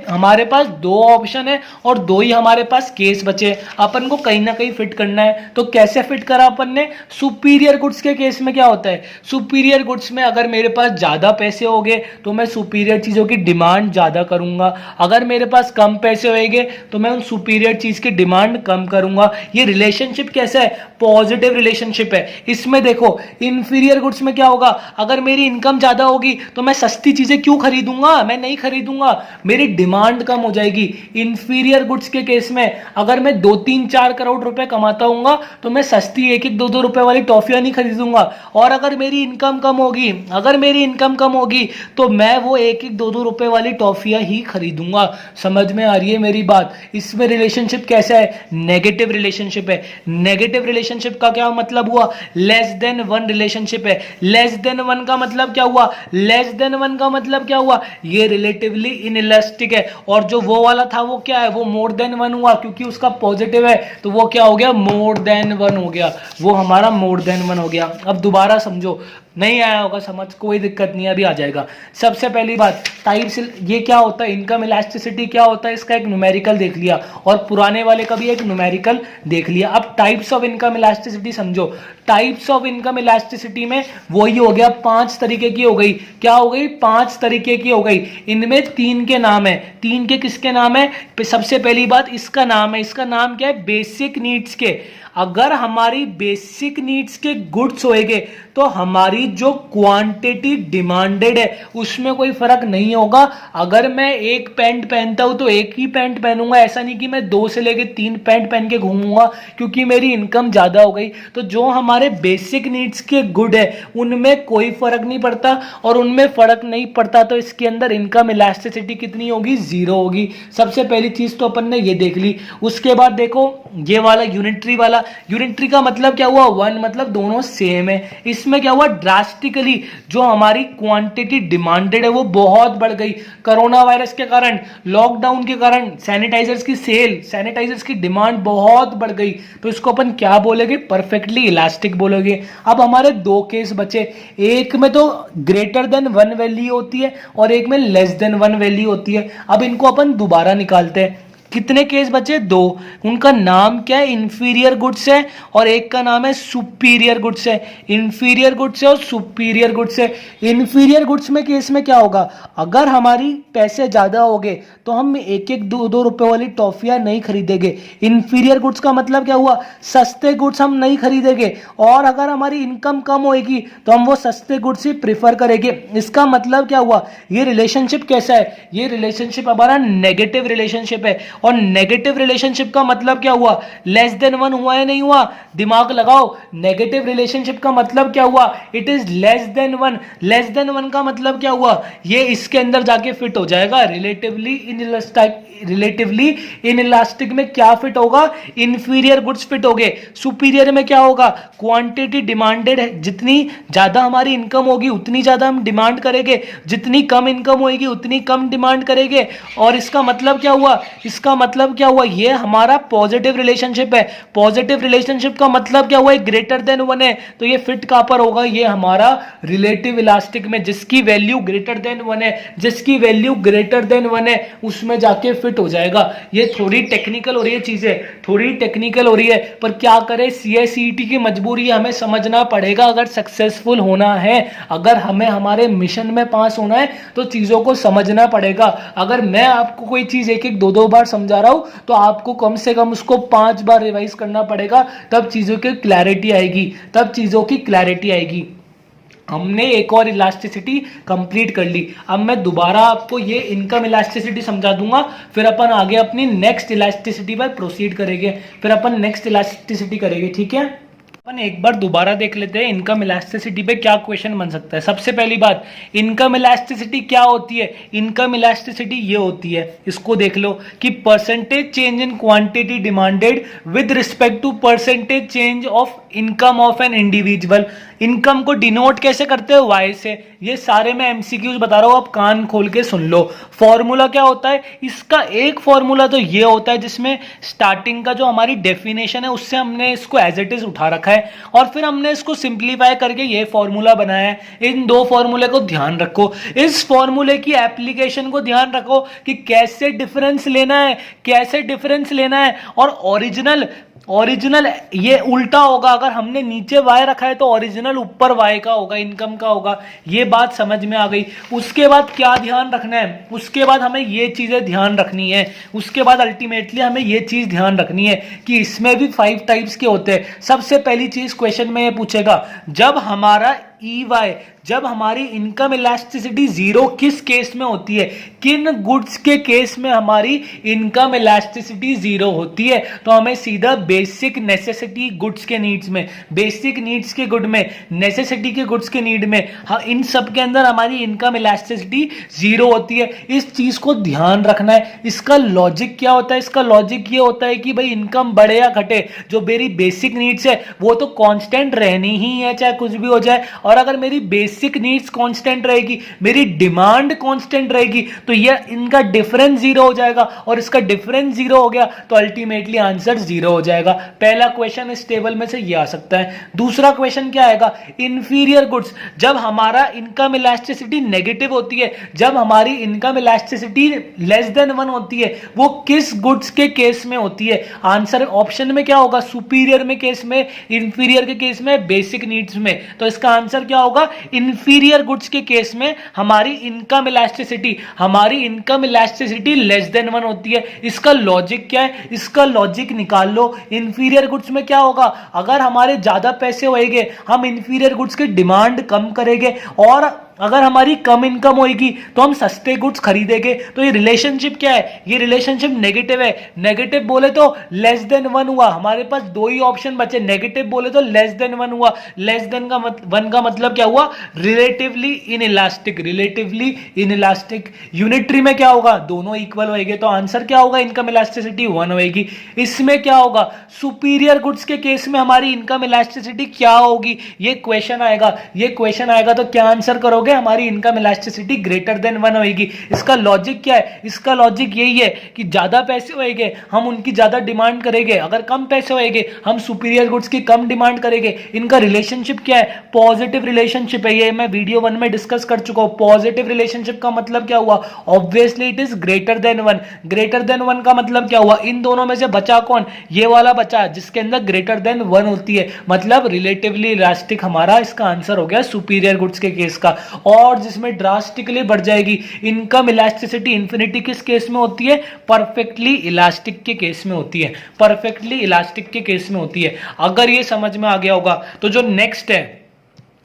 हमारे पास दो ऑप्शन है और दो ही हमारे पास केस बचे, अपन को कहीं ना कहीं फिट करना है। तो कैसे फिट करा अपन ने, सुपीरियर गुड्स के केस में क्या होता है, सुपीरियर गुड्स में अगर मेरे पास ज्यादा पैसे होंगे तो मैं सुपीरियर चीजों की डिमांड ज्यादा करूंगा, अगर मेरे पास कम पैसे होंगे तो मैं उन सुपीरियर चीज की डिमांड कम करूंगा। ये रिलेशनशिप कैसा है, पॉजिटिव रिलेशनशिप है। इसमें देखो इंफीरियर गुड्स में क्या होगा, अगर मेरी इनकम ज्यादा होगी तो मैं सस्ती चीजें क्यों खरीदूंगा, मैं नहीं खरीदूंगा, मेरी डिमांड कम हो जाएगी। इंफीरियर गुड्स के केस में अगर मैं 2-3-4 करोड़ रुपए कमाता हूंगा तो मैं सस्ती 1-1 2-2 रुपए वाली टॉफियां नहीं खरीदूंगा, और अगर मेरी इनकम कम होगी, अगर मेरी इनकम कम होगी तो मैं वो 1-1 2-2 रुपए वाली टॉफियां ही खरीदूंगा। समझ में आ रही है मेरी बात। इसमें रिलेशनशिप कैसा है, नेगेटिव रिलेशनशिप है। नेगेटिव रिलेशनशिप का क्या मतलब हुआ, लेस देन वन रिलेशनशिप है। लेस देन वन का मतलब क्या हुआ, लेस देन वन का मतलब क्या हुआ, ये रिलेटिवली इनइलास्टिक है। और जो वो वाला था वो क्या है, वो मोर देन वन हुआ, क्योंकि उसका पॉजिटिव है तो वो क्या हो गया, मोर देन वन हो गया, वो हमारा मोर देन वन हो गया। अब दोबारा समझो, नहीं आया होगा समझ, कोई दिक्कत नहीं है, अभी आ जाएगा। सबसे पहली बात, टाइप्स, ये क्या होता है, इनकम इलास्टिसिटी क्या होता है, इसका एक न्यूमेरिकल देख लिया और पुराने वाले का भी एक न्यूमेरिकल देख लिया। अब टाइप्स ऑफ इनकम इलास्टिसिटी समझो। टाइप्स ऑफ इनकम इलास्टिसिटी में वही हो गया, 5 तरीके की हो गई। क्या हो गई, 5 तरीके की हो गई। इनमें 3 के नाम है, 3 के किसके नाम है, सबसे पहली बात इसका नाम है, इसका नाम क्या है, बेसिक नीड्स के। अगर हमारी बेसिक नीड्स के गुड्स होएंगे तो हमारी जो क्वांटिटी डिमांडेड है उसमें कोई फर्क नहीं होगा। अगर मैं एक पैंट पहनता हूं तो एक ही पैंट पहनूंगा, ऐसा नहीं कि मैं 2 से लेके 3 पैंट पहन के घूमूंगा क्योंकि मेरी इनकम ज्यादा हो गई। तो जो हमारे बेसिक नीड्स के गुड है उनमें कोई फर्क नहीं पड़ता, और उनमें फर्क नहीं पड़ता तो इसके अंदर इनकम इलास्टिसिटी कितनी होगी, 0 होगी। सबसे पहली चीज तो अपन ने ये देख ली। उसके बाद देखो ये वाला यूनिटरी वाला, यूनिटरी का मतलब क्या हुआ, 1, मतलब दोनों सेम है। इसमें क्या हुआ, ड्रास्टिकली जो हमारी क्वांटिटी डिमांडेड है वो बहुत बढ़ गई। कोरोना वायरस के कारण, लॉकडाउन के कारण सैनिटाइजर्स की सेल, सैनिटाइजर्स की डिमांड बहुत बढ़ गई, तो इसको अपन क्या बोलेंगे, परफेक्टली इलास्टिक बोलोगे। अब हमारे 2 केस बचे, एक में तो ग्रेटर देन 1 वैल्यू होती है और एक में लेस देन 1 वैल्यू होती है। अब इनको अपन दोबारा निकालते हैं। कितने केस बचे, 2। उनका नाम क्या है, इंफीरियर गुड्स है, और एक का नाम है सुपीरियर गुड्स है। इंफीरियर गुड्स है और सुपीरियर गुड्स है। इंफीरियर गुड्स में केस में क्या होगा, अगर हमारी पैसे ज्यादा हो गए तो हम 1-1 2-2 रुपए वाली टॉफियां नहीं खरीदेंगे। इंफीरियर गुड्स का मतलब क्या हुआ, सस्ते गुड्स हम नहीं खरीदेंगे, और अगर हमारी इनकम कम होगी तो हम वो सस्ते गुड्स ही प्रिफर करेंगे। इसका मतलब क्या हुआ, ये रिलेशनशिप कैसा है, ये रिलेशनशिप हमारा नेगेटिव रिलेशनशिप है। और नेगेटिव रिलेशनशिप का मतलब क्या हुआ, लेस देन 1 हुआ है, नहीं हुआ, दिमाग लगाओ। नेगेटिव रिलेशनशिप का मतलब क्या हुआ, it is less than 1। Less than 1 का मतलब क्या हुआ, ये इसके अंदर जाके फिट हो जाएगा, रिलेटिवली इनइलास्टिक। रिलेटिवली इनइलास्टिक में क्या फिट होगा, इंफीरियर गुड्स फिट होगे। सुपीरियर में क्या होगा, क्वांटिटी डिमांडेड है, जितनी ज्यादा हमारी इनकम होगी उतनी ज्यादा हम डिमांड करेंगे, जितनी कम इनकम होगी उतनी कम डिमांड करेंगे। और इसका मतलब क्या हुआ, इसका इसका मतलब क्या हुआ, ये हमारा पॉजिटिव रिलेशनशिप है। पॉजिटिव रिलेशनशिप का मतलब क्या हुआ, ग्रेटर देन 1 है, तो ये फिट कहां पर होगा, ये हमारा रिलेटिव इलास्टिक में, जिसकी वैल्यू ग्रेटर देन 1 है, जिसकी वैल्यू ग्रेटर देन 1 है उसमें जाके फिट हो जाएगा। ये थोड़ी टेक्निकल हो रही है चीजें, थोड़ी टेक्निकल हो रही है, पर क्या करें, सीएसईटी की मजबूरी है, हमें समझना पड़ेगा। अगर सक्सेसफुल होना है, अगर हमें हमारे मिशन में पास होना है तो चीजों को समझना पड़ेगा। अगर मैं आपको कोई चीज एक एक दो दो बार समझा रहा हूं तो आपको कम से कम उसको 5 बार रिवाइज करना पड़ेगा, तब चीजों की क्लैरिटी आएगी, तब चीजों की क्लैरिटी आएगी। हमने एक और इलास्टिसिटी कंप्लीट कर ली। अब मैं दोबारा आपको ये इनकम इलास्टिसिटी समझा दूंगा, फिर अपन आगे अपनी नेक्स्ट इलास्टिसिटी पर प्रोसीड करेंगे, फिर अपन नेक्स्ट इलास्टिसिटी करेंगे, ठीक है। अपन एक बार दोबारा देख लेते हैं इनकम इलास्टिसिटी पे क्या क्वेश्चन बन सकता है। सबसे पहली बात, इनकम इलास्टिसिटी क्या होती है। इनकम इलास्टिसिटी ये होती है, इसको देख लो कि percentage change in quantity demanded with respect to percentage change of income of an individual. Income को डिनोट कैसे करते हो, वाई से। ये सारे मैं एमसीक्यूज बता रहा हूं, आप कान खोल के सुन लो। फॉर्मूला क्या होता है इसका, एक फॉर्मूला तो ये होता है जिसमें स्टार्टिंग का जो हमारी डेफिनेशन है उससे हमने इसको एज इट इज उठा रखा है और फिर हमने इसको सिंप्लीफाई करके ये फॉर्मूला बनाया है। इन दो फॉर्मूले को ध्यान रखो, इस फॉर्मूले की एप्लीकेशन को ध्यान रखो कि कैसे डिफरेंस लेना है, कैसे डिफरेंस लेना है। और ओरिजिनल ये उल्टा होगा, अगर हमने नीचे y रखा है तो ओरिजिनल ऊपर y का होगा, इनकम का होगा। ये बात समझ में आ गई। उसके बाद क्या ध्यान रखना है, उसके बाद हमें ये चीजें ध्यान रखनी है, उसके बाद अल्टीमेटली हमें ये चीज ध्यान रखनी है कि इसमें भी 5 टाइप्स के होते हैं। सबसे पहली चीज क्वेश्चन में ये पूछेगा, जब हमारा EY, जब हमारी इनकम इलास्टिसिटी जीरो किस केस में होती है, किन गुड्स के केस में हमारी इनकम इलास्टिसिटी जीरो होती है। तो हमें सीधा बेसिक नेसेसिटी गुड्स के नीड्स में, बेसिक नीड्स के गुड में, नेसेसिटी के गुड्स के नीड में, हाँ इन सब के अंदर हमारी इनकम इलास्टिसिटी जीरो होती है। इस चीज को ध्यान रखना है। इसका लॉजिक क्या होता है, इसका लॉजिक ये होता है कि भाई इनकम बढ़े या घटे, जो मेरी बेसिक नीड्स है वो तो कांस्टेंट रहनी ही है, चाहे कुछ भी हो जाए। और अगर मेरी बेसिक नीड्स कांस्टेंट रहेगी, मेरी डिमांड कांस्टेंट रहेगी, तो ये इनका डिफरेंस जीरो हो जाएगा, और इसका डिफरेंस जीरो हो गया तो अल्टीमेटली आंसर जीरो हो जाएगा। पहला क्वेश्चन इस टेबल में से ये आ सकता है। दूसरा क्वेश्चन क्या आएगा, इंफीरियर गुड्स, जब हमारा इनकम इलास्टिसिटी नेगेटिव होती है, जब हमारी इनकम इलास्टिसिटी लेस देन 1 होती है, वो किस गुड्स के केस में होती है। आंसर ऑप्शन में क्या होगा, सुपीरियर में केस में, इंफीरियर के केस में, बेसिक नीड्स में। तो इसका आंसर क्या होगा, इंफीरियर गुड्स के केस में हमारी इनकम इलास्टिसिटी लेस देन 1 होती है। इसका लॉजिक क्या है, इसका लॉजिक निकाल लो। इंफीरियर गुड्स में क्या होगा, अगर हमारे ज्यादा पैसे होएंगे हम इंफीरियर गुड्स की डिमांड कम करेंगे, और अगर हमारी कम इनकम होगी तो हम सस्ते गुड्स खरीदेंगे। तो ये रिलेशनशिप क्या है, ये रिलेशनशिप नेगेटिव है। नेगेटिव बोले तो लेस देन 1 हुआ, हमारे पास दो ही ऑप्शन बचे। नेगेटिव बोले तो लेस देन 1 हुआ, लेस देन का 1 का मतलब क्या हुआ, relatively inelastic, relatively inelastic. Unitary में क्या होगा, दोनों इक्वल होएंगे, तो आंसर क्या होगा, इनकम इलास्टिसिटी 1 होएगी। इसमें क्या होगा, सुपीरियर गुड्स के केस में हमारी इनकम इलास्टिसिटी क्या होगी, ये क्वेश्चन आएगा। ये क्वेश्चन आएगा तो क्या आंसर करोगे, हमारी इनकम इलास्टिसिटी ग्रेटर देन 1 होगी। इसका लॉजिक क्या है, इसका लॉजिक यही है कि ज्यादा पैसे होएंगे हम उनकी ज्यादा डिमांड करेंगे, अगर कम पैसे होएंगे हम सुपीरियर गुड्स की कम डिमांड करेंगे। इनका रिलेशनशिप क्या है, पॉजिटिव रिलेशनशिप है। ये मैं वीडियो 1 में डिस्कस कर चुका हूं। पॉजिटिव रिलेशनशिप का मतलब क्या हुआ, obviously it is greater than 1। Greater than 1 का मतलब क्या हुआ, इन दोनों में से बचा कौन, ये वाला बचा जिसके अंदर ग्रेटर देन 1 होती है, मतलब रिलेटिवली इलास्टिक। हमारा इसका आंसर हो गया सुपीरियर गुड्स के केस का। और जिसमें ड्रास्टिकली बढ़ जाएगी इनकम इलास्टिसिटी, इंफिनिटी किस केस में होती है, परफेक्टली इलास्टिक के केस में होती है, परफेक्टली इलास्टिक के केस में होती है। अगर ये समझ में आ गया होगा तो जो नेक्स्ट है,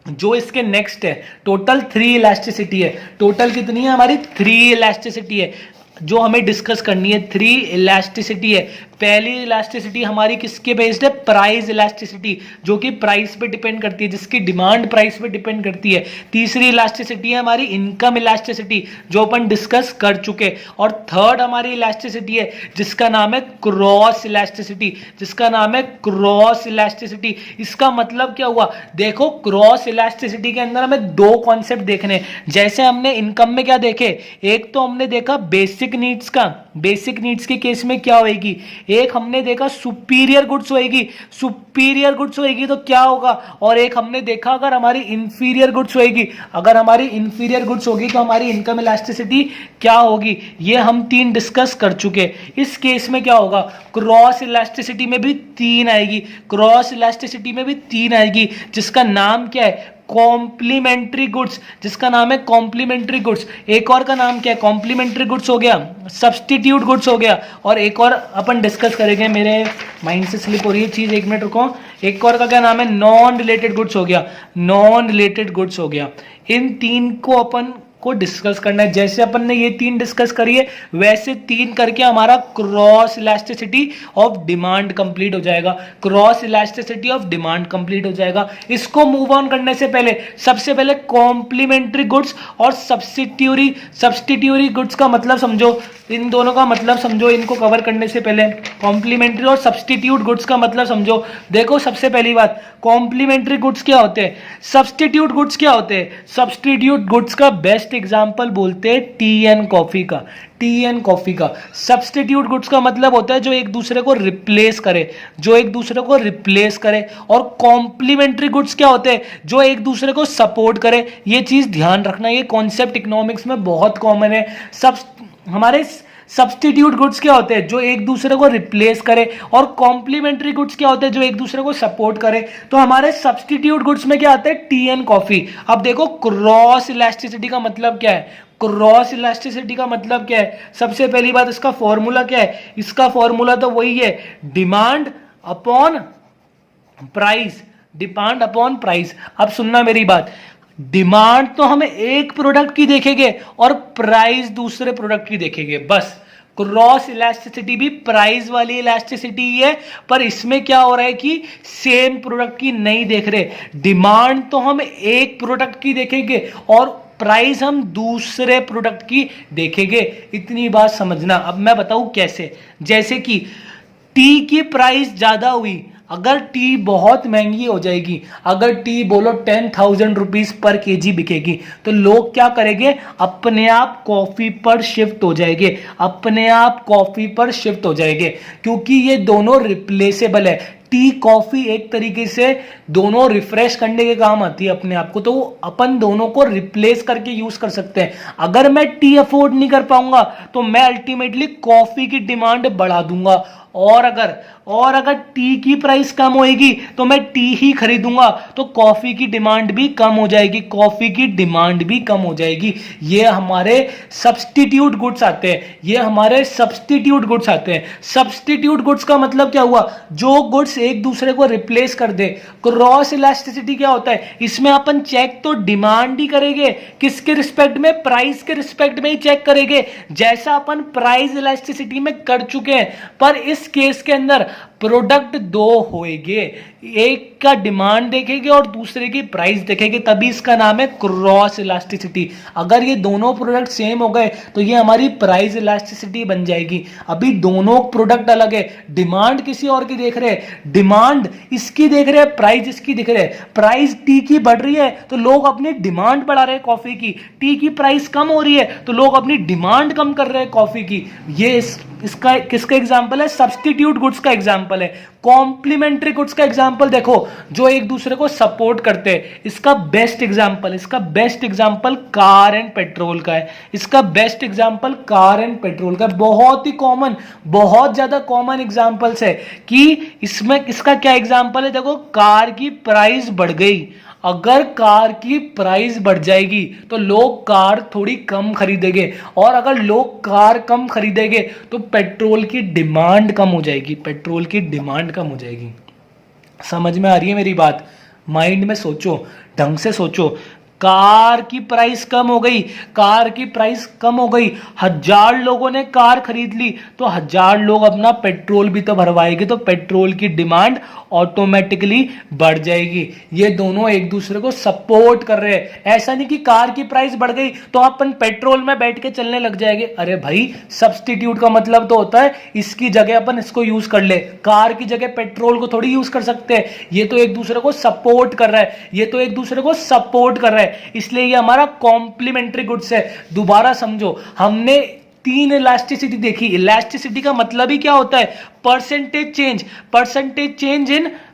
जो इसके नेक्स्ट है, टोटल 3 इलास्टिसिटी है। टोटल कितनी है हमारी, 3 इलास्टिसिटी है जो हमें डिस्कस करनी है। 3 इलास्टिसिटी है। पहली इलास्टिसिटी हमारी किसके बेस्ड है, प्राइस इलास्टिसिटी, जो कि प्राइस पे डिपेंड करती है, जिसकी डिमांड प्राइस पे डिपेंड करती है। तीसरी इलास्टिसिटी है हमारी इनकम इलास्टिसिटी, जो अपन डिस्कस कर चुके। और थर्ड हमारी इलास्टिसिटी है जिसका नाम है क्रॉस इलास्टिसिटी, जिसका नाम है क्रॉस इलास्टिसिटी। इसका मतलब क्या हुआ, देखो क्रॉस इलास्टिसिटी के अंदर हमें दो कॉन्सेप्ट देखने। जैसे हमने इनकम में क्या देखे, एक तो हमने देखा बेसिक नीड्स का, बेसिक नीड्स के केस में क्या होएगी, एक हमने देखा सुपीरियर गुड्स होएगी, सुपीरियर गुड्स होएगी तो क्या होगा, और एक हमने देखा अगर हमारी इंफीरियर गुड्स होएगी, अगर हमारी इंफीरियर गुड्स होगी तो हमारी इनकम इलास्टिसिटी क्या होगी। ये हम तीन डिस्कस कर चुके। इस केस में क्या होगा, क्रॉस इलास्टिसिटी में भी तीन आएगी, क्रॉस इलास्टिसिटी में भी तीन आएगी, जिसका नाम क्या है, कॉम्प्लीमेंट्री गुड्स, जिसका नाम है कॉम्प्लीमेंट्री गुड्स। एक और का नाम क्या है, कॉम्प्लीमेंट्री गुड्स हो गया, सब्स्टिट्यूट गुड्स हो गया, और एक और अपन डिस्कस करेंगे, मेरे माइंड से स्लिप हो रही है चीज, एक मिनट रुको। एक और का क्या नाम है, नॉन रिलेटेड गुड्स हो गया, नॉन रिलेटेड गुड्स हो गया। इन तीन को अपन को डिस्कस करना है। जैसे अपन ने ये तीन डिस्कस करी है, वैसे तीन करके हमारा cross elasticity of demand complete हो जाएगा, cross elasticity of demand complete हो जाएगा। इसको मूव ऑन करने से पहले सबसे पहले कॉम्प्लीमेंट्री गुड्स और सब्स्टिट्यूटरी गुड्स का मतलब समझो, इन दोनों का मतलब समझो। इनको कवर करने से पहले कॉम्प्लीमेंट्री और सब्स्टिट्यूट गुड्स का मतलब समझो। देखो सबसे पहली बात, कॉम्प्लीमेंट्री गुड्स क्या होते हैं, सब्स्टिट्यूट गुड्स क्या होते हैं। सब्स्टिट्यूट गुड्स का बेस्ट एग्जांपल बोलते हैं टी एंड कॉफी का, टी एंड कॉफी का। सब्स्टिट्यूट गुड्स का मतलब होता है जो एक दूसरे को रिप्लेस करे, जो एक दूसरे को रिप्लेस करे। और कॉम्प्लीमेंट्री गुड्स क्या होते हैं, जो एक दूसरे को सपोर्ट करे। ये चीज ध्यान रखना, ये कॉन्सेप्ट इकोनॉमिक्स में बहुत कॉमन है। हमारे सब्स्टिट्यूट गुड्स क्या होते हैं, जो एक दूसरे को रिप्लेस करे, और कॉम्प्लीमेंट्री गुड्स क्या होते हैं, जो एक दूसरे को सपोर्ट करे। तो हमारे सब्स्टिट्यूट गुड्स में क्या आता है, टी एंड कॉफी। अब देखो क्रॉस इलास्टिसिटी का मतलब क्या है, क्रॉस इलास्टिसिटी का मतलब क्या है। सबसे पहली बात, इसका फॉर्मूला क्या है, इसका फॉर्मूला तो वही है, demand upon price, demand upon price. अब सुनना मेरी बात, डिमांड तो हमें एक प्रोडक्ट की देखेंगे और प्राइस दूसरे प्रोडक्ट की देखेंगे, बस। क्रॉस इलास्टिसिटी भी प्राइस वाली इलास्टिसिटी है, पर इसमें क्या हो रहा है कि सेम प्रोडक्ट की नहीं देख रहे। डिमांड तो हम एक प्रोडक्ट की देखेंगे और प्राइस हम दूसरे प्रोडक्ट की देखेंगे। इतनी बात समझना। अब मैं बताऊं कैसे। जैसे कि टी की प्राइस ज्यादा हुई, अगर टी बहुत महंगी हो जाएगी, अगर टी बोलो 10,000 रुपीज पर केजी बिकेगी, तो लोग क्या करेंगे, अपने आप कॉफी पर शिफ्ट हो जाएंगे, अपने आप कॉफी पर शिफ्ट हो जाएंगे, क्योंकि ये दोनों रिप्लेसेबल है। टी कॉफी एक तरीके से दोनों रिफ्रेश करने के काम आती है अपने आप को, तो अपन दोनों को रिप्लेस करके यूज कर सकते हैं। अगर मैं टी अफोर्ड नहीं कर पाऊंगा तो मैं अल्टीमेटली कॉफी की डिमांड बढ़ा दूंगा, और अगर टी की प्राइस कम होएगी तो मैं टी ही खरीदूंगा, तो कॉफी की डिमांड भी कम हो जाएगी, कॉफी की डिमांड भी कम हो जाएगी। ये हमारे सब्स्टिट्यूट गुड्स आते हैं, ये हमारे सब्स्टिट्यूट गुड्स आते हैं। सब्स्टिट्यूट गुड्स का मतलब क्या हुआ, जो गुड्स एक दूसरे को रिप्लेस कर दे। क्रॉस इलास्टिसिटी क्या होता है, इसमें अपन चेक तो डिमांड ही करेंगे, किसके रिस्पेक्ट में, प्राइस के रिस्पेक्ट में ही चेक करेंगे, जैसा अपन प्राइस इलास्टिसिटी में कर चुके हैं। पर इस केस के अंदर प्रोडक्ट दो होएंगे, एक का डिमांड देखेंगे और दूसरे की प्राइस देखेंगे, तभी इसका नाम है क्रॉस इलास्टिसिटी। अगर ये दोनों प्रोडक्ट सेम हो गए तो ये हमारी प्राइस इलास्टिसिटी बन जाएगी। अभी दोनों प्रोडक्ट अलग है, डिमांड किसी और की देख रहे हैं, डिमांड इसकी देख रहे हैं, प्राइस इसकी दिख रहे हैं। प्राइस टी की बढ़ रही है तो लोग अपनी डिमांड बढ़ा रहे हैं कॉफी की, टी की प्राइस कम हो रही है तो लोग अपनी डिमांड कम कर रहे हैं कॉफी की। ये इसका किसका एग्जांपल है, सब्स्टिट्यूट गुड्स का एग्जांपल है। कॉम्प्लीमेंट्री गुड्स का एग्जांपल देखो, जो एक दूसरे को सपोर्ट करते हैं। इसका best example car and petrol का है, इसका best example car and petrol का। बहुत ही कॉमन, बहुत ज्यादा कॉमन एग्जांपल्स है कि इसमें इसका क्या एग्जांपल है। देखो, कार की प्राइस बढ़ गई, अगर कार की प्राइस बढ़ जाएगी तो लोग कार थोड़ी कम खरीदेंगे, और अगर लोग कार कम खरीदेंगे तो पेट्रोल की डिमांड कम हो जाएगी, पेट्रोल की डिमांड कम हो जाएगी। समझ में आ रही है मेरी बात, माइंड में सोचो, ढंग से सोचो। कार की प्राइस कम हो गई, कार की प्राइस कम हो गई, 1000 लोगों ने कार खरीद ली तो 1000 लोग अपना पेट्रोल भी तो भरवाएंगे, तो पेट्रोल की डिमांड ऑटोमेटिकली बढ़ जाएगी। ये दोनों एक दूसरे को सपोर्ट कर रहे हैं। ऐसा नहीं कि कार की प्राइस बढ़ गई तो अपन पेट्रोल में बैठ के चलने लग जाएंगे। अरे भाई, सब्स्टिट्यूट का मतलब तो होता है इसकी जगह अपन इसको यूज कर ले, कार की जगह पेट्रोल को थोड़ी यूज कर सकते हैं। ये तो एक दूसरे को सपोर्ट कर रहा है, ये तो एक दूसरे को सपोर्ट कर रहा है, इसलिए ये हमारा कॉम्प्लीमेंट्री गुड्स है। दोबारा समझो, हमने 3 इलास्टिसिटी देखी। इलास्टिसिटी का मतलब ही क्या होता है? परसेंटेज चेंज,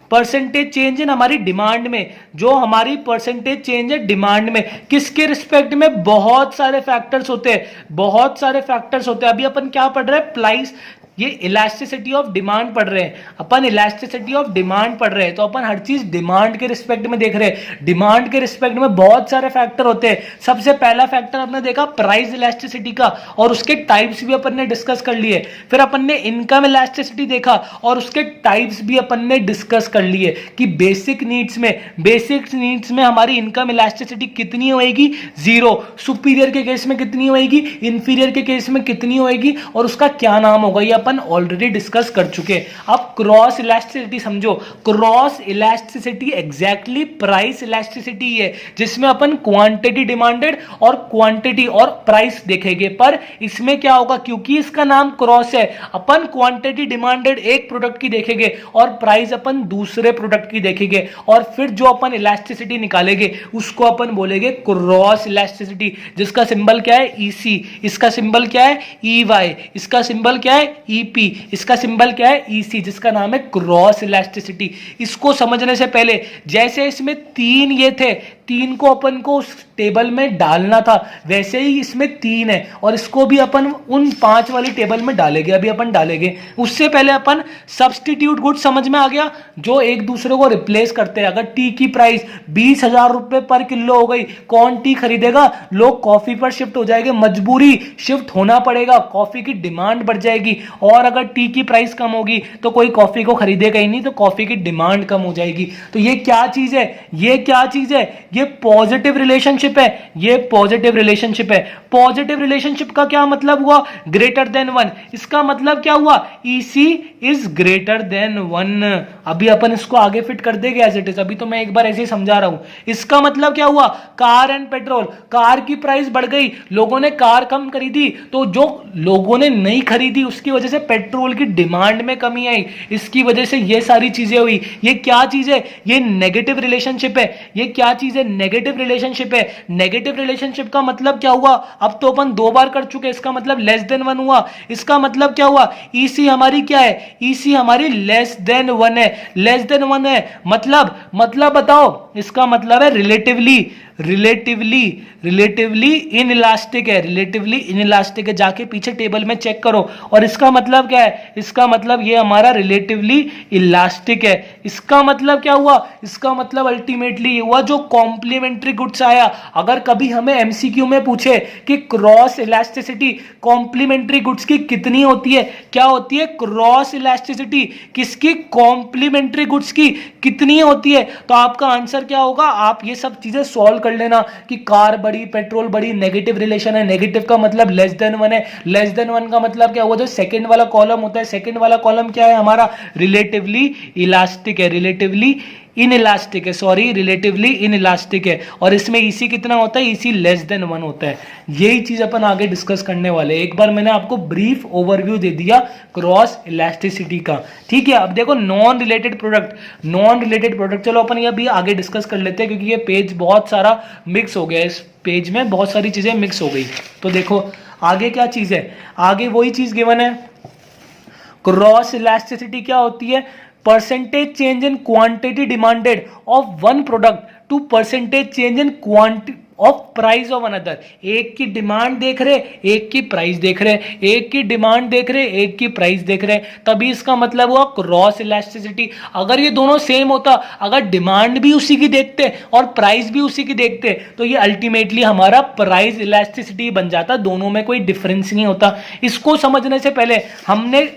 परसेंटेज चेंज इन हमारी डिमांड में। जो हमारी परसेंटेज चेंज है डिमांड में, किसके रिस्पेक्ट में? बहुत सारे फैक्टर्स होते हैं, बहुत सारे फैक्टर्स होते हैं। अभी अपन क्या पढ़ रहे हैं? प्राइस, ये इलास्टिसिटी ऑफ डिमांड पढ़ रहे हैं अपन, इलास्टिसिटी ऑफ डिमांड पढ़ रहे हैं, तो अपन हर चीज डिमांड के रिस्पेक्ट में देख रहे हैं। डिमांड के रिस्पेक्ट में बहुत सारे फैक्टर होते हैं। सबसे पहला फैक्टर हमने देखा प्राइस इलास्टिसिटी का, और उसके टाइप्स भी अपन ने डिस्कस कर लिए। फिर अपन ने इनकम इलास्टिसिटी देखा और उसके टाइप्स भी अपन ने डिस्कस कर लिए कि बेसिक नीड्स में हमारी इनकम इलास्टिसिटी कितनी होएगी? 0। सुपीरियर के केस में कितनी होएगी? इंफीरियर के केस में कितनी होएगी? और उसका क्या नाम होगा? ये अपन ऑलरेडी डिस्कस कर चुके हैं। अब क्रॉस इलास्टिसिटी समझो। Cross elasticity exactly price elasticity है, जिसमें अपन क्वांटिटी डिमांडेड और क्वांटिटी और प्राइस देखेंगे। पर इसमें क्या होगा, क्योंकि इसका नाम क्रॉस है, अपन क्वांटिटी डिमांडेड एक प्रोडक्ट की देखेंगे और प्राइस अपन दूसरे प्रोडक्ट की देखेंगे, और फिर जो अपन इलास्टिसिटी निकालेंगे उसको अपन बोलेंगे क्रॉस इलास्टिसिटी, जिसका सिंबल क्या है? ईसी। इसका सिंबल क्या है? ईवाई। इसका सिंबल क्या है? ईपी। इसका सिंबल क्या है? ईसी, जिसका नाम है क्रॉस इलास्टिसिटी। इसको समझने से पहले, जैसे इसमें 3 ये थे, 3 को अपन को उस टेबल में डालना था, वैसे ही इसमें 3 है और इसको भी अपन उन 5 वाली टेबल में डालेंगे। अभी अपन डालेंगे, उससे पहले अपन सब्स्टिट्यूट गुड समझ में आ गया, जो एक दूसरे को रिप्लेस करते हैं। अगर टी की प्राइस 20,000 रुपए पर किलो हो गई, कौन टी खरीदेगा? लोग कॉफी पर शिफ्ट हो जाएंगे, मजबूरी शिफ्ट होना पड़ेगा, कॉफी की डिमांड बढ़ जाएगी। और अगर टी की प्राइस कम होगी तो कोई कॉफी को खरीदेगा ही नहीं, तो कॉफी की डिमांड कम हो जाएगी। तो ये क्या चीज है? ये क्या चीज है? ये पॉजिटिव रिलेशनशिप है, ये पॉजिटिव रिलेशनशिप है। पॉजिटिव रिलेशनशिप का क्या मतलब हुआ? Greater than 1। इसका मतलब क्या हुआ? EC is greater than 1। अभी अपन इसको आगे फिट कर देंगे एज इट इज, अभी तो मैं एक बार ऐसे ही समझा रहा हूं। इसका मतलब क्या हुआ? कार एंड पेट्रोल, कार की प्राइस बढ़ गई, लोगों ने कार कम खरीदी, तो जो लोगों ने नहीं खरीदी उसकी वजह से पेट्रोल की डिमांड में कमी आई, इसकी वजह से ये सारी चीजें हुई। ये क्या चीज है? ये नेगेटिव रिलेशनशिप है। ये क्या चीज है? नेगेटिव रिलेशनशिप है। नेगेटिव रिलेशनशिप का मतलब क्या हुआ? अब तो अपन 2 बार कर चुके, इसका मतलब लेस देन 1 हुआ। इसका मतलब क्या हुआ? ईसी हमारी क्या है? ईसी हमारी लेस देन 1 है, लेस देन 1 है। मतलब बताओ, इसका मतलब है रिलेटिवली इनइलास्टिक है, रिलेटिवली इनइलास्टिक है। जाके पीछे टेबल में चेक करो। और इसका मतलब क्या है? इसका मतलब ये हमारा रिलेटिवली इलास्टिक है। इसका मतलब क्या हुआ? इसका मतलब अल्टीमेटली ये हुआ, जो कॉम्प्लीमेंट्री गुड्स आया, अगर कभी हमें एमसीक्यू में पूछे कि क्रॉस इलास्टिसिटी कॉम्प्लीमेंट्री गुड्स की कितनी होती है, क्या होती है? क्रॉस इलास्टिसिटी किसकी? कॉम्प्लीमेंट्री गुड्स की कितनी होती है? तो आपका आंसर क्या होगा? आप ये सब चीजें सॉल्व कर लेना कि कार बढ़ी, पेट्रोल बढ़ी, नेगेटिव रिलेशन है, नेगेटिव का मतलब लेस देन 1 है, लेस देन 1 का मतलब क्या हुआ? जो सेकंड वाला कॉलम होता है, सेकंड वाला कॉलम क्या है हमारा? रिलेटिवली इलास्टिक है, रिलेटिवली इनइलास्टिक है। और इसमें ईसी कितना होता है? ईसी लेस देन 1 होता है। यही चीज अपन आगे डिस्कस करने वाले हैं। एक बार मैंने आपको ब्रीफ ओवरव्यू दे दिया क्रॉस इलास्टिसिटी का, ठीक है। अब देखो नॉन रिलेटेड प्रोडक्ट, चलो अपन ये भी आगे डिस्कस कर लेते हैं, क्योंकि ये पेज बहुत सारा मिक्स हो गया, इस पेज में बहुत सारी चीजें मिक्स हो गई। तो देखो आगे क्या चीज है, आगे वही चीज गिवन है। क्रॉस इलास्टिसिटी क्या होती है? Percentage change in quantity demanded of one product to percentage change in quantity of price of another. एक की डिमांड देख रहे, एक की प्राइस देख रहे, एक की डिमांड देख रहे, एक की प्राइस देख रहे, तभी इसका मतलब हुआ क्रॉस इलास्टिसिटी। अगर ये दोनों सेम होता, अगर डिमांड भी उसी की देखते और प्राइस भी उसी की देखते, तो ये अल्टीमेटली हमारा प्राइस इलास्टिसिटी बन जाता, दोनों में कोई डिफरेंस नहीं होता। इसको समझने से पहले हमने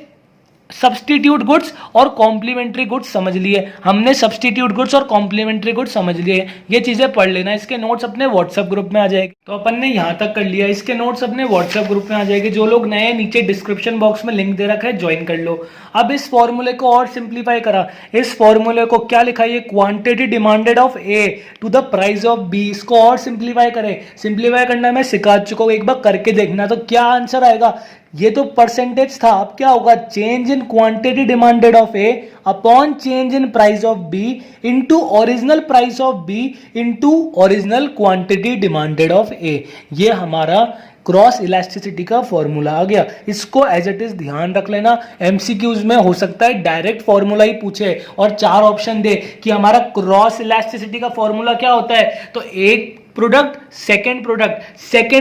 सब्स्टिट्यूट गुड्स और कॉम्प्लीमेंट्री गुड्स समझ लिए हमने, सब्स्टिट्यूट गुड्स और कॉम्प्लीमेंट्री गुड्स समझ लिए, ये चीजें पढ़ लेना। इसके नोट्स अपने व्हाट्सएप ग्रुप में आ जाएगी। तो अपन ने यहाँ तक कर लिया, इसके नोट्स अपने व्हाट्सएप ग्रुप में आ जाएंगे। जो लोग नए, नीचे डिस्क्रिप्शन बॉक्स में लिंक दे रखा है, ज्वाइन कर लो। अब इस फॉर्मूले को और सिंप्लीफाई करा, इस फॉर्मूले को क्या लिखा है, quantity demanded of A to the price of B. इसको और सिंप्लीफाई करें, सिंप्लीफाई करना मैं सिखा चुका हूं, एक बार करके देखना। तो क्या आंसर आएगा, ये तो परसेंटेज था, अब क्या होगा, change in quantity demanded of A upon change in price of B into original price of B into original quantity demanded of A. ये हमारा क्रॉस इलास्टिसिटी का फॉर्मूला आ गया। इसको एज इट इज ध्यान रख लेना, एमसीक्यूज में हो सकता है डायरेक्ट फॉर्मूला ही पूछे और 4 ऑप्शन दे कि हमारा क्रॉस इलास्टिसिटी का फॉर्मूला क्या होता है। तो एक प्रोडक्ट, सेकेंड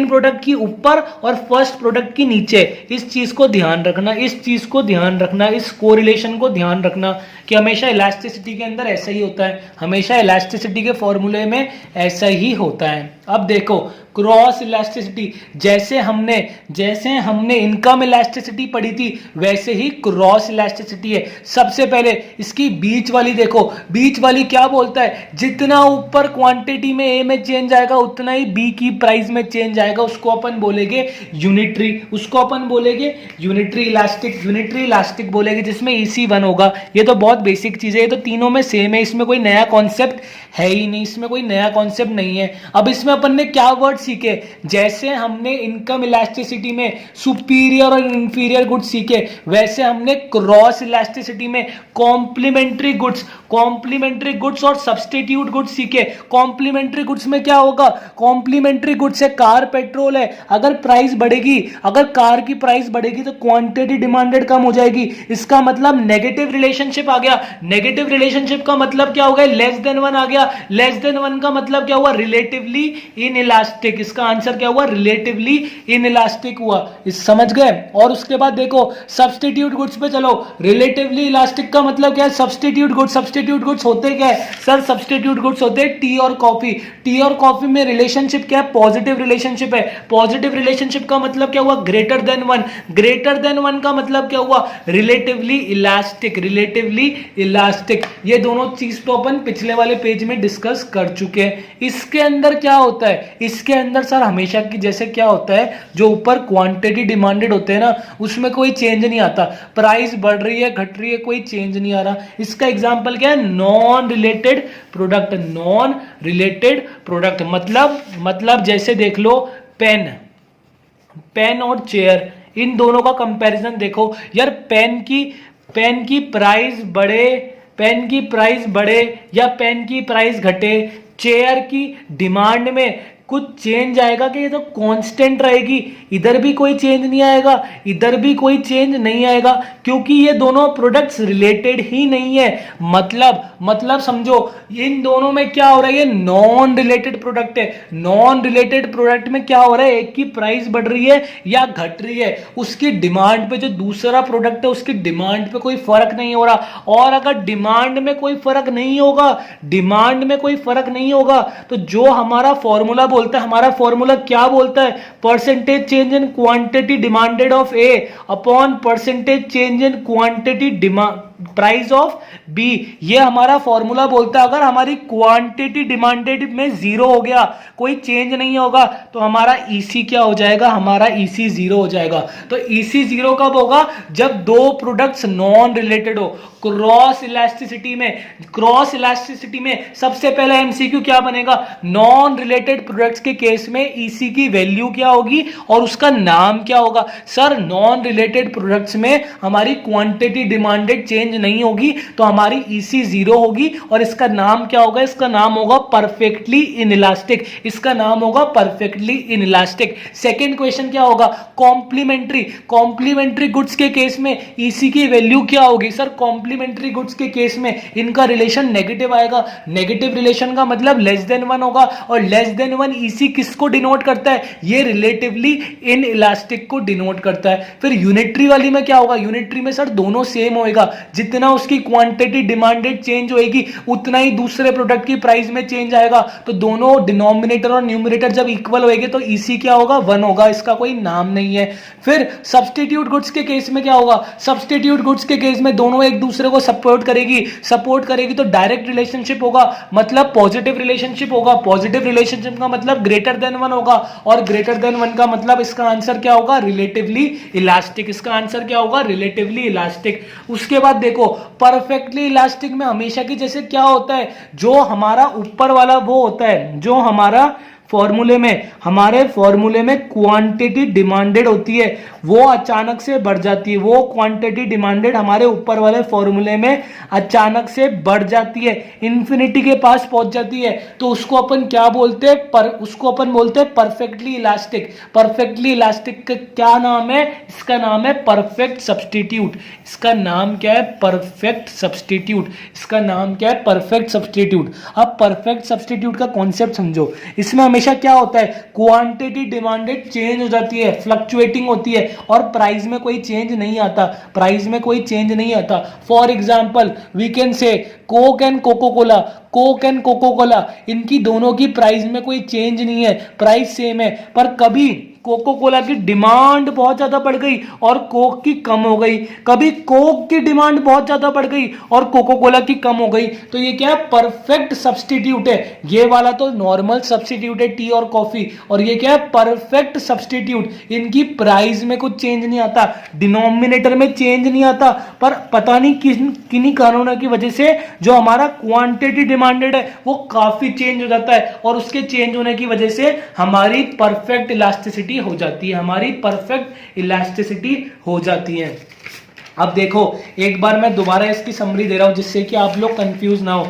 प्रोडक्ट की ऊपर और फर्स्ट प्रोडक्ट की नीचे, इस चीज को ध्यान रखना, इस चीज को ध्यान रखना, इस कोरिलेशन को ध्यान रखना कि हमेशा इलास्टिसिटी के अंदर ऐसा ही होता है, हमेशा इलास्टिसिटी के फॉर्मूले में ऐसा ही होता है। अब देखो क्रॉस इलास्टिसिटी, जैसे हमने इनकम इलास्टिसिटी पढ़ी थी वैसे ही क्रॉस इलास्टिसिटी है। सबसे पहले इसकी बीच वाली देखो, बीच वाली क्या बोलता है, जितना ऊपर क्वांटिटी में ए में चेंज आएगा उतना ही बी की प्राइस में चेंज आएगा, उसको अपन बोलेंगे यूनिटरी, उसको अपन बोलेंगे यूनिटरी इलास्टिक बोलेंगे, जिसमें EC1 होगा। ये तो बहुत बेसिक चीज है, ये तो तीनों में सेम है, इसमें कोई नया कॉन्सेप्ट है ही नहीं, इसमें कोई नया कॉन्सेप्ट नहीं है। अब इसमें अपन ने क्या वर्ड सीखे, जैसे हमने इनकम इलास्टिसिटी में सुपीरियर और इंफीरियर गुड्स सीखे, वैसे हमने क्रॉस इलास्टिसिटी में कॉम्प्लीमेंट्री गुड्स और सब्स्टिट्यूट गुड्स सीखे। कॉम्प्लीमेंट्री गुड्स में क्या होगा, कॉम्प्लीमेंट्री गुड्स है कार, पेट्रोल है, अगर प्राइस बढ़ेगी, अगर कार की प्राइस बढ़ेगी तो क्वांटिटी डिमांडेड कम हो जाएगी, इसका मतलब नेगेटिव रिलेशनशिप आ गया। नेगेटिव रिलेशनशिप का मतलब क्या हो गया, लेस देन 1 आ गया। लेस देन 1 का मतलब क्या हुआ, रिलेटिवली इनइलास्टिक, इसका आंसर क्या हुआ, रिलेटिवली इनइलास्टिक हुआ। इस समझ गए। और उसके बाद देखो सब्स्टिट्यूट गुड्स पे चलो, रिलेटिवली इलास्टिक का मतलब क्या है, सब्स्टिट्यूट गुड्स होते क्या है सर, सब्स्टिट्यूट गुड्स होते हैं टी और कॉफी में रिलेशनशिप क्या है, पॉजिटिव रिलेशनशिप है। पॉजिटिव रिलेशनशिप का मतलब क्या हुआ, ग्रेटर देन 1 का मतलब क्या हुआ, रिलेटिवली इलास्टिक। ये दोनों चीज तो अपन पिछले वाले पेज में डिस्कस कर चुके हैं। इसके अंदर क्या होता है, इसके अंदर सर हमेशा की जैसे क्या होता है, जो ऊपर क्वांटिटी डिमांडेड होते हैं ना, उसमें कोई चेंज नहीं आता, प्राइस बढ़ रही है घट रही है कोई चेंज नहीं आ रहा। इसका एग्जांपल क्या है, नॉन रिलेटेड प्रोडक्ट। मतलब जैसे देख लो पेन और चेयर, इन दोनों का कंपैरिजन देखो यार, पेन की प्राइस बढ़े या पेन की प्राइस घटे, चेयर की डिमांड में कुछ चेंज आएगा कि ये तो कांस्टेंट रहेगी, इधर भी कोई चेंज नहीं आएगा, इधर भी कोई चेंज नहीं आएगा, क्योंकि ये दोनों प्रोडक्ट्स रिलेटेड ही नहीं है। मतलब समझो इन दोनों में क्या हो रहा है, ये नॉन रिलेटेड प्रोडक्ट है। नॉन रिलेटेड प्रोडक्ट में क्या हो रहा है, एक की प्राइस बढ़ रही है या घट रही है, उसकी डिमांड पे जो दूसरा प्रोडक्ट है उसकी डिमांड पे कोई फर्क नहीं हो रहा। और अगर डिमांड में कोई फर्क नहीं होगा तो जो हमारा फॉर्मूला बोलता है, हमारा फॉर्मूला क्या बोलता है, percentage change in quantity demanded of A upon percentage change in quantity price of B. ये हमारा फॉर्मूला बोलता है अगर हमारी क्वांटिटी डिमांडेड में 0 हो गया, कोई चेंज नहीं होगा, तो हमारा EC क्या हो जाएगा, हमारा EC 0 हो जाएगा। तो EC 0 कब होगा, जब दो प्रोडक्ट्स नॉन रिलेटेड हो। क्रॉस इलास्टिसिटी में सबसे पहला MCQ क्या बनेगा, नॉन रिलेटेड प्रोडक्ट्स के केस में EC की वैल्यू क्या होगी और उसका नाम क्या होगा। सर नॉन रिलेटेड प्रोडक्ट्स में हमारी क्वांटिटी डिमांडेड चेंज नहीं होगी तो हमारी EC 0 होगी और इसका नाम क्या होगा, इसका नाम होगा परफेक्टली इनइलास्टिक। सेकंड क्वेश्चन क्या होगा, कॉम्प्लीमेंट्री गुड्स के केस में EC की वैल्यू क्या होगी। सर कॉम्प्लीमेंट्री गुड्स के केस में इनका रिलेशन नेगेटिव आएगा। नेगेटिव रिलेशन का मतलब लेस देन 1 होगा और लेस देन 1 EC किसको डिनोट करता है, ये रिलेटिवली इनइलास्टिक को डिनोट करता है। फिर यूनिटरी वाली में क्या होगा, यूनिटरी में सर दोनों सेम होएगा। जितना उसकी क्वांटिटी डिमांडेड चेंज होएगी उतना ही दूसरे प्रोडक्ट की प्राइस में चेंज आएगा। तो दोनों डिनोमिनेटर और न्यूमरेटर जब इक्वल होएंगे तो ईसी क्या होगा, 1 होगा, इसका कोई नाम नहीं है। फिर सब्स्टिट्यूट गुड्स के केस में क्या होगा, सब्स्टिट्यूट गुड्स के केस में दोनों एक दूसरे को सपोर्ट करेगी तो डायरेक्ट रिलेशनशिप होगा, मतलब पॉजिटिव रिलेशनशिप होगा। पॉजिटिव रिलेशनशिप का मतलब ग्रेटर देन 1 होगा, और ग्रेटर देन 1 का मतलब इसका आंसर क्या होगा, रिलेटिवली इलास्टिक। इसका आंसर क्या होगा, रिलेटिवली इलास्टिक। उसके बाद देखो परफेक्टली इलास्टिक में हमेशा की जैसे क्या होता है, जो हमारा ऊपर वाला वो होता है, जो हमारे फॉर्मूले में क्वांटिटी डिमांडेड होती है वो अचानक से बढ़ जाती है। वो क्वांटिटी डिमांडेड हमारे ऊपर वाले फॉर्मूले में अचानक से बढ़ जाती है, इन्फिनिटी के पास पहुंच जाती है, तो उसको अपन क्या बोलते हैं, उसको अपन बोलते हैं परफेक्टली इलास्टिक। परफेक्टली इलास्टिक का क्या नाम है, इसका नाम है परफेक्ट सब्स्टिट्यूट। इसका नाम क्या है, परफेक्ट सब्स्टिट्यूट। इसका नाम क्या है, परफेक्ट सब्स्टिट्यूट। अब परफेक्ट सब्स्टिट्यूट का कॉन्सेप्ट समझो। इसमें हमेशा क्या होता है, क्वांटिटी डिमांडेड चेंज हो जाती है, फ्लक्चुएटिंग होती है, और प्राइस में कोई चेंज नहीं आता, प्राइस में कोई चेंज नहीं आता। For example we can say Coke and Coca Cola, इनकी दोनों की प्राइस में कोई चेंज नहीं है, प्राइस सेम है, पर कभी कोको कोला की डिमांड बहुत ज्यादा बढ़ गई और कोक की कम हो गई, कभी कोक की डिमांड बहुत ज्यादा बढ़ गई और कोको कोला की कम हो गई। तो ये क्या है, परफेक्ट सब्स्टिट्यूट है। ये वाला तो नॉर्मल सब्स्टिट्यूट है, टी और कॉफी, और ये क्या है, परफेक्ट सब्स्टिट्यूट। इनकी प्राइस में कुछ चेंज नहीं आता, डिनोमिनेटर में चेंज नहीं आता, पर पता नहीं किन्हीं कारणों की वजह से जो हमारा क्वांटिटी डिमांडेड है वो काफी चेंज हो जाता है, और उसके चेंज होने की वजह से हमारी परफेक्ट इलास्टिसिटी हो जाती है, हमारी परफेक्ट इलास्टिसिटी हो जाती है। अब देखो एक बार मैं दोबारा इसकी समरी दे रहा हूं जिससे कि आप लोग कंफ्यूज ना हो।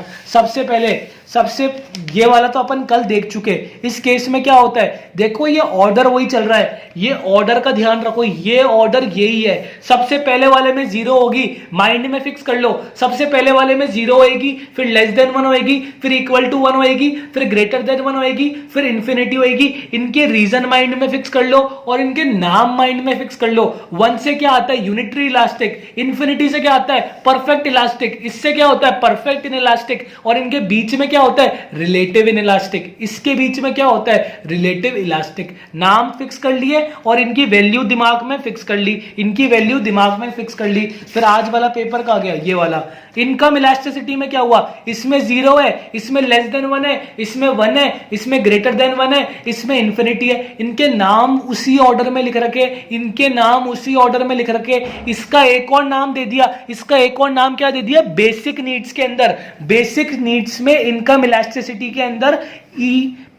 सबसे ये वाला तो अपन कल देख चुके। इस केस में क्या होता है, देखो ये ऑर्डर वही चल रहा है, ये ऑर्डर का ध्यान रखो, ये ऑर्डर यही है। सबसे पहले वाले में 0 होगी, माइंड में फिक्स कर लो। सबसे पहले वाले में 0 होएगी, फिर लेस देन 1 होएगी, फिर इक्वल टू 1 होएगी, फिर ग्रेटर देन 1 होएगी, फिर इंफिनिटी होएगी। इनके रीजन माइंड में फिक्स कर लो और इनके नाम माइंड में फिक्स कर लो। 1 से क्या आता है, यूनिटरी इलास्टिक। इंफिनिटी से क्या आता है, परफेक्ट इलास्टिक। इससे क्या होता है, परफेक्ट इन इलास्टिक। और इनके बीच में क्या होता है, रिलेटिव इन इलास्टिक। इसके बीच में क्या होता है, रिलेटिव इलास्टिक। नाम फिक्स कर लिए और इनकी वैल्यू दिमाग में फिक्स कर ली, इनकी वैल्यू दिमाग में फिक्स कर ली। फिर आज वाला पेपर का आ गया ये वाला। इनकम इलास्टिसिटी में क्या हुआ, इसमें 0 है, इसमें लेस देन 1 है, इसमें 1 है, इसमें ग्रेटर देन 1 है, इसमें इंफिनिटी है। इनके नाम उसी ऑर्डर में लिख रखे, इनके नाम उसी ऑर्डर में लिख रखे। इसका एक और नाम दे दिया, इसका एक और नाम क्या दे दिया, बेसिक नीड्स के अंदर। बेसिक नीड्स में इनकम इलास्टिसिटी के अंदर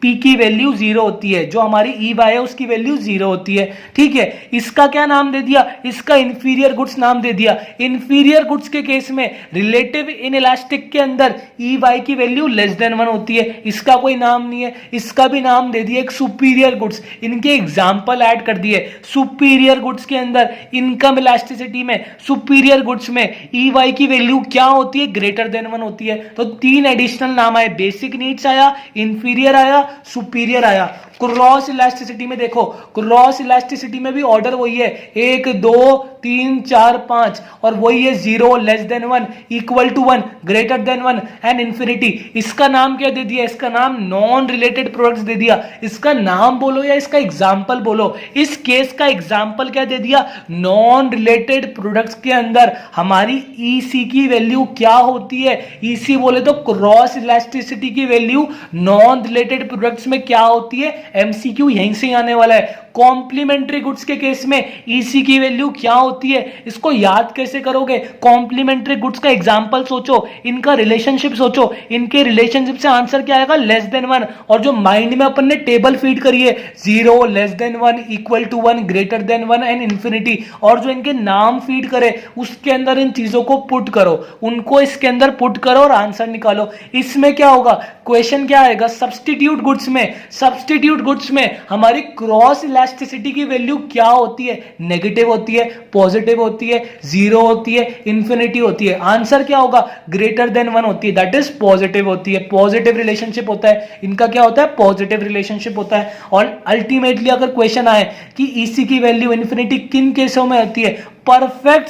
पी की वैल्यू 0 होती है, जो हमारी ई वाई है उसकी वैल्यू 0 होती है। ठीक है, इसका क्या नाम दे दिया, इसका इंफीरियर गुड्स नाम दे दिया। इंफीरियर गुड्स के केस में रिलेटिव इन इलास्टिक के अंदर ई वाई की वैल्यू लेस देन 1 होती है, इसका कोई नाम नहीं है। इसका भी नाम दे दिया एक सुपीरियर गुड्स, इनके एग्जाम्पल ऐड कर दिए। सुपीरियर गुड्स के अंदर इनकम इलास्टिसिटी में, सुपीरियर गुड्स में ई वाई की वैल्यू क्या होती है, ग्रेटर देन 1 होती है। तो 3 एडिशनल नाम आए, बेसिक नीड्स आया, इंफीरियर आया, सुपीरियर आया। क्रॉस इलास्टिसिटी में देखो, क्रॉस इलास्टिसिटी में भी ऑर्डर वही है, 1 2 3 4 5, और वही है 0 less than 1 equal to 1 greater than 1 and infinity. इसका नाम क्या दे दिया, इसका नाम नॉन रिलेटेड प्रोडक्ट्स दे दिया। इसका नाम बोलो या इसका एग्जाम्पल बोलो। इस केस का एग्जाम्पल क्या दे दिया, नॉन रिलेटेड प्रोडक्ट्स के अंदर हमारी ईसी की वैल्यू क्या होती है। ईसी बोले तो क्रॉस इलास्टिसिटी की वैल्यू नॉन रिलेटेड प्रोडक्ट्स में क्या होती है, एमसीक्यू यहीं से आने वाला है। कॉम्प्लीमेंट्री गुड्स के केस में ईसी की वैल्यू क्या होती है, इसको याद कैसे करोगे। कॉम्प्लीमेंट्री गुड्स का एग्जांपल सोचो, इनका रिलेशनशिप सोचो, इनके रिलेशनशिप से आंसर क्या आएगा, लेस देन 1। और जो माइंड में अपन ने टेबल फीड करी है, 0 less than 1 equal to 1 greater than 1 and infinity, और जो इनके नाम फीड करे उसके अंदर इन चीजों को पुट करो, उनको इसके अंदर पुट करो और आंसर निकालो। इसमें क्या होगा, क्वेश्चन क्या आएगा, सब्स्टिट्यूट गुड्स में। सब्स्टिट्यूट सब्स्टिट्यूट गुड्स में हमारी क्रॉस इलास्टिसिटी की वैल्यू क्या होती है? नेगेटिव होती है, पॉजिटिव होती है, जीरो होती है, इंफिनिटी होती है। आंसर क्या होगा? ग्रेटर देन 1 होती है, दैट इज पॉजिटिव होती है। पॉजिटिव रिलेशनशिप होता है, इनका क्या होता है? पॉजिटिव रिलेशनशिप होता है। और अल्टीमेटली अगर क्वेश्चन आए कि ईसी की वैल्यू इन्फिनिटी किन केसों में होती है? परफेक्ट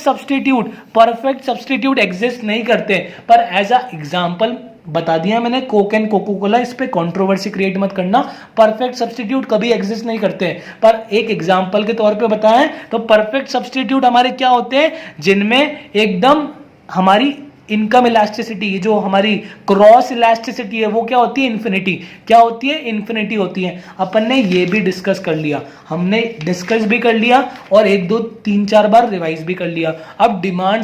सब्स्टिट्यूट एग्जिस्ट नहीं करते, पर एज अ एग्जांपल बता दिया मैंने, कोक एंड कोको कोला, इस पे कंट्रोवर्सी क्रिएट मत करना। परफेक्ट सब्स्टिट्यूट कभी एग्जिस्ट नहीं करते हैं, पर एक एग्जांपल के तौर पे बताएं तो परफेक्ट सब्स्टिट्यूट हमारे क्या होते हैं? जिनमें एकदम हमारी इनकम इलास्टिसिटी, जो हमारी क्रॉस इलास्टिसिटी है, वो क्या होती है? इन्फिनिटी। क्या होती है? इन्फिनिटी होती है। अपन ने ये भी डिस्कस कर लिया, हमने डिस्कस भी कर लिया और 1 2 3 4 बार रिवाइज भी कर लिया। अब डिमांड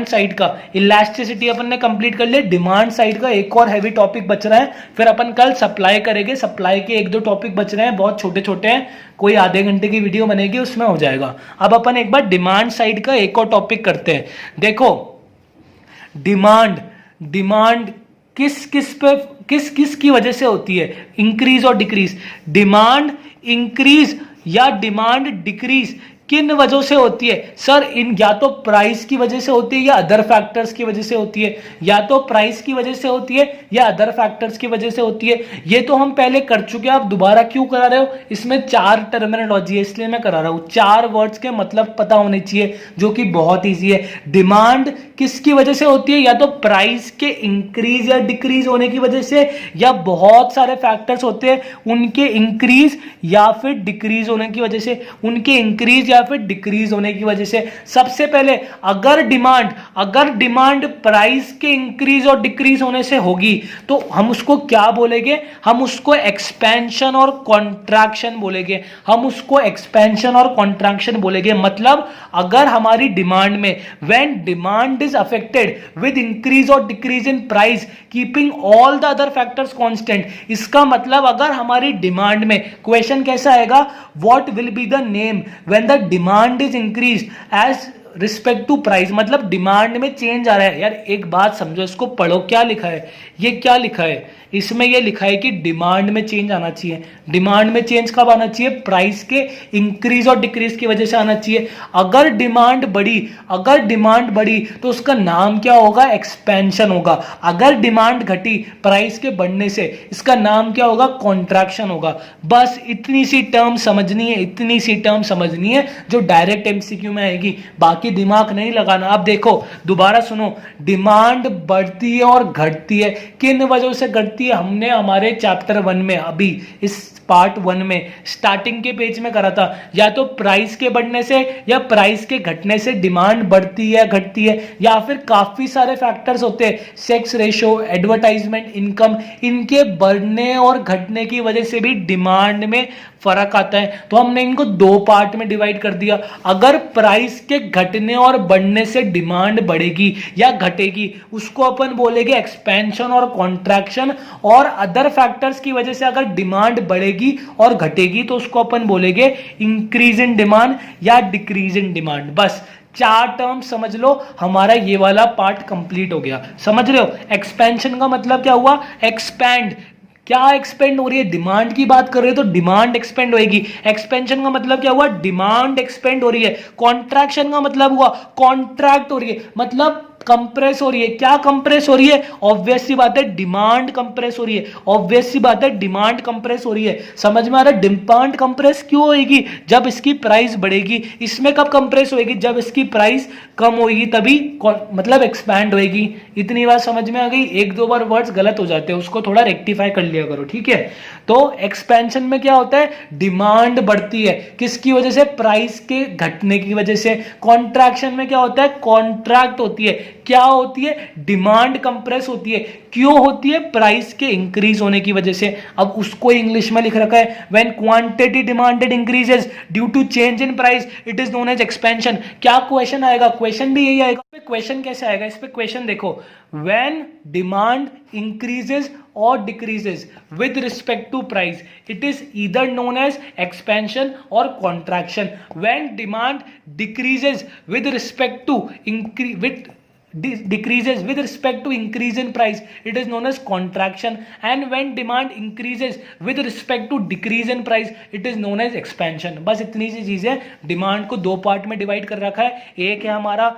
साइड का इलास्टिसिटी अपन ने कंप्लीट कर लिया। डिमांड साइड का एक और हैवी टॉपिक बच रहा है, फिर अपन कल सप्लाई करेंगे। सप्लाई के 1 2 टॉपिक बच रहे हैं, बहुत छोटे छोटे हैं, कोई आधे घंटे की वीडियो बनेगी, उसमें हो जाएगा। अब अपन एक बार डिमांड साइड का एक और टॉपिक करते हैं। देखो, डिमांड किस की वजह से होती है? इंक्रीज और डिक्रीज। डिमांड इंक्रीज या डिमांड डिक्रीज किन वजहों से होती है? सर, इन या तो प्राइस की वजह से होती है या अदर फैक्टर्स की वजह से होती है। या तो प्राइस की वजह से होती है या अदर फैक्टर्स की वजह से होती है। ये तो हम पहले कर चुके हैं, आप दोबारा क्यों करा रहे हो? इसमें 4 टर्मिनोलॉजी है, इसलिए मैं करा रहा हूं। 4 वर्ड्स के मतलब पता होने चाहिए, जो कि बहुत ईजी है। डिमांड किसकी वजह से होती है? या तो प्राइस के इंक्रीज या डिक्रीज होने की वजह से, या बहुत सारे फैक्टर्स होते हैं उनके इंक्रीज या फिर डिक्रीज होने की वजह से, उनके इंक्रीज या फिर डिक्रीज होने की वजह से। सबसे पहले अगर डिमांड प्राइस के इंक्रीज और डिक्रीज होने से होगी तो हम उसको क्या बोलेंगे? हम उसको एक्सपेंशन और कॉन्ट्रैक्शन बोलेंगे। मतलब अगर हमारी डिमांड में when demand is affected with increase और decrease in price keeping all the other factors constant, इसका मतलब अगर हमारी डिमांड में, क्वेश्चन कैसा आएगा? What will be the name when the demand is increase as respect to price. मतलब demand में चेंज आ रहा है। यार एक बात समझो, इसको पढ़ो, क्या लिखा है? ये क्या लिखा है? इसमें ये लिखा है कि डिमांड में चेंज आना चाहिए। डिमांड में चेंज कब आना चाहिए? प्राइस के इंक्रीज और डिक्रीज की वजह से आना चाहिए। अगर डिमांड बढ़ी तो उसका नाम क्या होगा? एक्सपेंशन होगा। अगर डिमांड घटी प्राइस के बढ़ने से, इसका नाम क्या होगा? कॉन्ट्रैक्शन होगा। बस इतनी सी टर्म समझनी है जो डायरेक्ट एमसीक्यू में आएगी, बाकी दिमाग नहीं लगाना। अब देखो, दोबारा सुनो, डिमांड बढ़ती है और घटती है, किन वजहों से घटती है? हमने हमारे चैप्टर 1 में, अभी इस पार्ट 1 में स्टार्टिंग के पेज में करा था। या तो प्राइस के बढ़ने से या प्राइस के घटने से डिमांड बढ़ती है, घटती है, या फिर काफी सारे फैक्टर्स होते हैं, सेक्स रेशो, एडवर्टाइजमेंट, इनकम, इनके बढ़ने और घटने की वजह से भी डिमांड में फर्क आता है। तो हमने इनको 2 पार्ट में डिवाइड कर दिया। अगर प्राइस के घटने और बढ़ने से डिमांड बढ़ेगी या घटेगी, उसको अपन बोलेंगे एक्सपेंशन और कॉन्ट्रैक्शन। और अदर फैक्टर्स की वजह से अगर डिमांड बढ़ेगी और घटेगी तो उसको अपन बोलेंगे इंक्रीज इन डिमांड या डिक्रीज इन डिमांड। बस 4 टर्म समझ लो, हमारा ये वाला पार्ट कंप्लीट हो गया। समझ रहे हो? एक्सपेंशन का मतलब क्या हुआ? एक्सपैंड। क्या एक्सपेंड हो रही है? डिमांड की बात कर रहे हो तो डिमांड एक्सपेंड होगी। एक्सपेंशन का मतलब क्या हुआ? डिमांड एक्सपेंड हो रही है। कॉन्ट्रैक्शन का मतलब हुआ कॉन्ट्रैक्ट हो रही है, मतलब कंप्रेस हो रही है। क्या कंप्रेस हो रही है? ऑब्वियस सी बात है, डिमांड कंप्रेस हो रही है। ऑब्वियस सी बात है, डिमांड कंप्रेस हो रही है। समझ में आ रहा है? डिमांड कंप्रेस क्यों होगी? जब इसकी प्राइस बढ़ेगी। इसमें कब कंप्रेस होगी? जब इसकी प्राइस कम होगी, तभी मतलब एक्सपैंड होगी। इतनी बात समझ में आ गई? 1 2 बार वर्ड्स गलत हो जाते हैं, उसको थोड़ा रेक्टिफाई कर लिया करो, ठीक है? तो एक्सपेंशन में क्या होता है? डिमांड बढ़ती है, किसकी वजह से? प्राइस के घटने की वजह से। कॉन्ट्रैक्शन में क्या होता है? कॉन्ट्रैक्ट होती है। क्या होती है? डिमांड कंप्रेस होती है। क्यों होती है? प्राइस के इंक्रीज होने की वजह से। अब उसको इंग्लिश में लिख रखा है, when quantity demanded increases due to change in price it is known as expansion. क्या क्वेश्चन आएगा? क्वेश्चन भी यही आएगा। क्वेश्चन कैसे आएगा? इस पे क्वेश्चन देखो, when demand increases or decreases with respect to price it is either known as expansion or contraction. When demand decreases with respect to decreases with respect to increase in price, it is known as contraction, and when demand increases with respect to decrease in price, it is known as expansion. बस इतनी सी चीज है. Demand को दो part में divide कर रखा है. एक है हमारा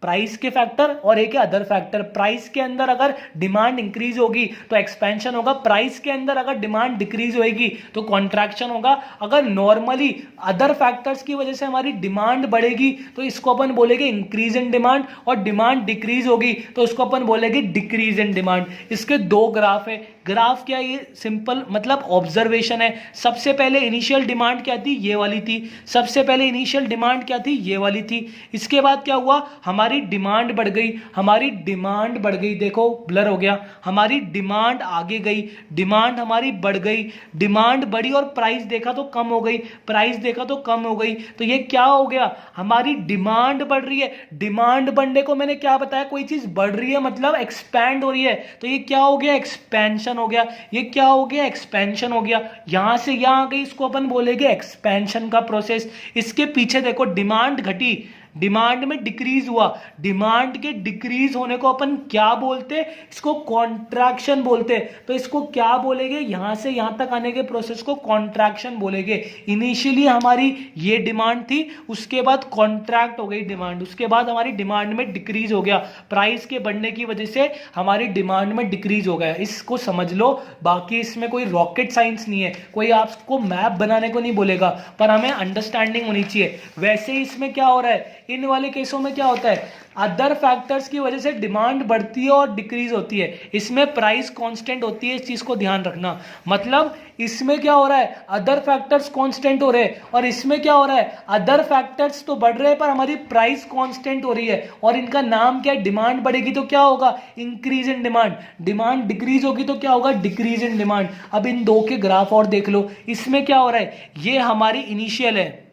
प्राइस के फैक्टर और एक है अदर फैक्टर. प्राइस के अंदर अगर डिमांड इंक्रीज होगी तो एक्सपेंशन होगा, प्राइस के अंदर अगर डिमांड डिक्रीज होगी तो कॉन्ट्रैक्शन होगा. अगर नॉर्मली अदर फैक्टर्स की वजह से हमारी डिमांड बढ़ेगी तो इसको अपन बोलेंगे इंक्रीज इन डिमांड, और डिमांड डिक्रीज होगी तो उसको अपन बोलेंगे डिक्रीज इन डिमांड. इसके दो ग्राफ है. ग्राफ क्या, ये सिंपल मतलब ऑब्जर्वेशन है. सबसे पहले इनिशियल डिमांड क्या थी, ये वाली थी. सबसे पहले इनिशियल डिमांड क्या थी, ये वाली थी. इसके बाद क्या हुआ, हमारी डिमांड बढ़ गई. हमारी डिमांड बढ़ गई, देखो ब्लर हो गया. हमारी डिमांड आगे गई, डिमांड हमारी बढ़ गई, डिमांड बढ़ी और प्राइस देखा तो कम हो गई, प्राइस देखा तो कम हो गई. तो ये क्या हो गया, हमारी डिमांड बढ़ रही है. डिमांड बढ़ने को मैंने क्या बताया, कोई चीज बढ़ रही है मतलब एक्सपैंड हो रही है. तो ये क्या हो गया, एक्सपेंशन हो गया. ये क्या हो गया, एक्सपेंशन हो गया. यहां से यहां गई, इसको अपन बोलेंगे एक्सपेंशन का प्रोसेस. इसके पीछे देखो डिमांड घटी, डिमांड में डिक्रीज हुआ. डिमांड के डिक्रीज होने को अपन क्या बोलते, इसको कॉन्ट्रैक्शन बोलते. तो इसको क्या बोलेंगे, यहां से यहां तक आने के प्रोसेस को कॉन्ट्रैक्शन बोलेंगे. इनिशियली हमारी ये डिमांड थी, उसके बाद कॉन्ट्रैक्ट हो गई डिमांड, उसके बाद हमारी डिमांड में डिक्रीज हो गया. प्राइस के बढ़ने की वजह से हमारी डिमांड में डिक्रीज हो गया. इसको समझ लो. बाकी इसमें कोई रॉकेट साइंस नहीं है, कोई आपको मैप बनाने को नहीं बोलेगा, पर हमें अंडरस्टैंडिंग होनी चाहिए. वैसे ही इसमें क्या हो रहा है, इन वाले केसों में क्या होता है, अदर फैक्टर्स की वजह से डिमांड बढ़ती है और डिक्रीज होती है. इसमें प्राइस कांस्टेंट होती है, इस चीज को ध्यान रखना. मतलब इसमें क्या हो रहा है, अदर फैक्टर्स कांस्टेंट हो रहे हैं, और इसमें क्या हो रहा है, अदर फैक्टर्स तो बढ़ रहे हैं पर हमारी प्राइस कांस्टेंट हो रही है. और इनका नाम क्या है, डिमांड बढ़ेगी तो क्या होगा, increase in demand. Demand decrease होगी तो क्या होगा, डिक्रीज इन डिमांड. अब इन दो के ग्राफ और देख लो. इसमें क्या हो रहा है, ये हमारी इनिशियल है,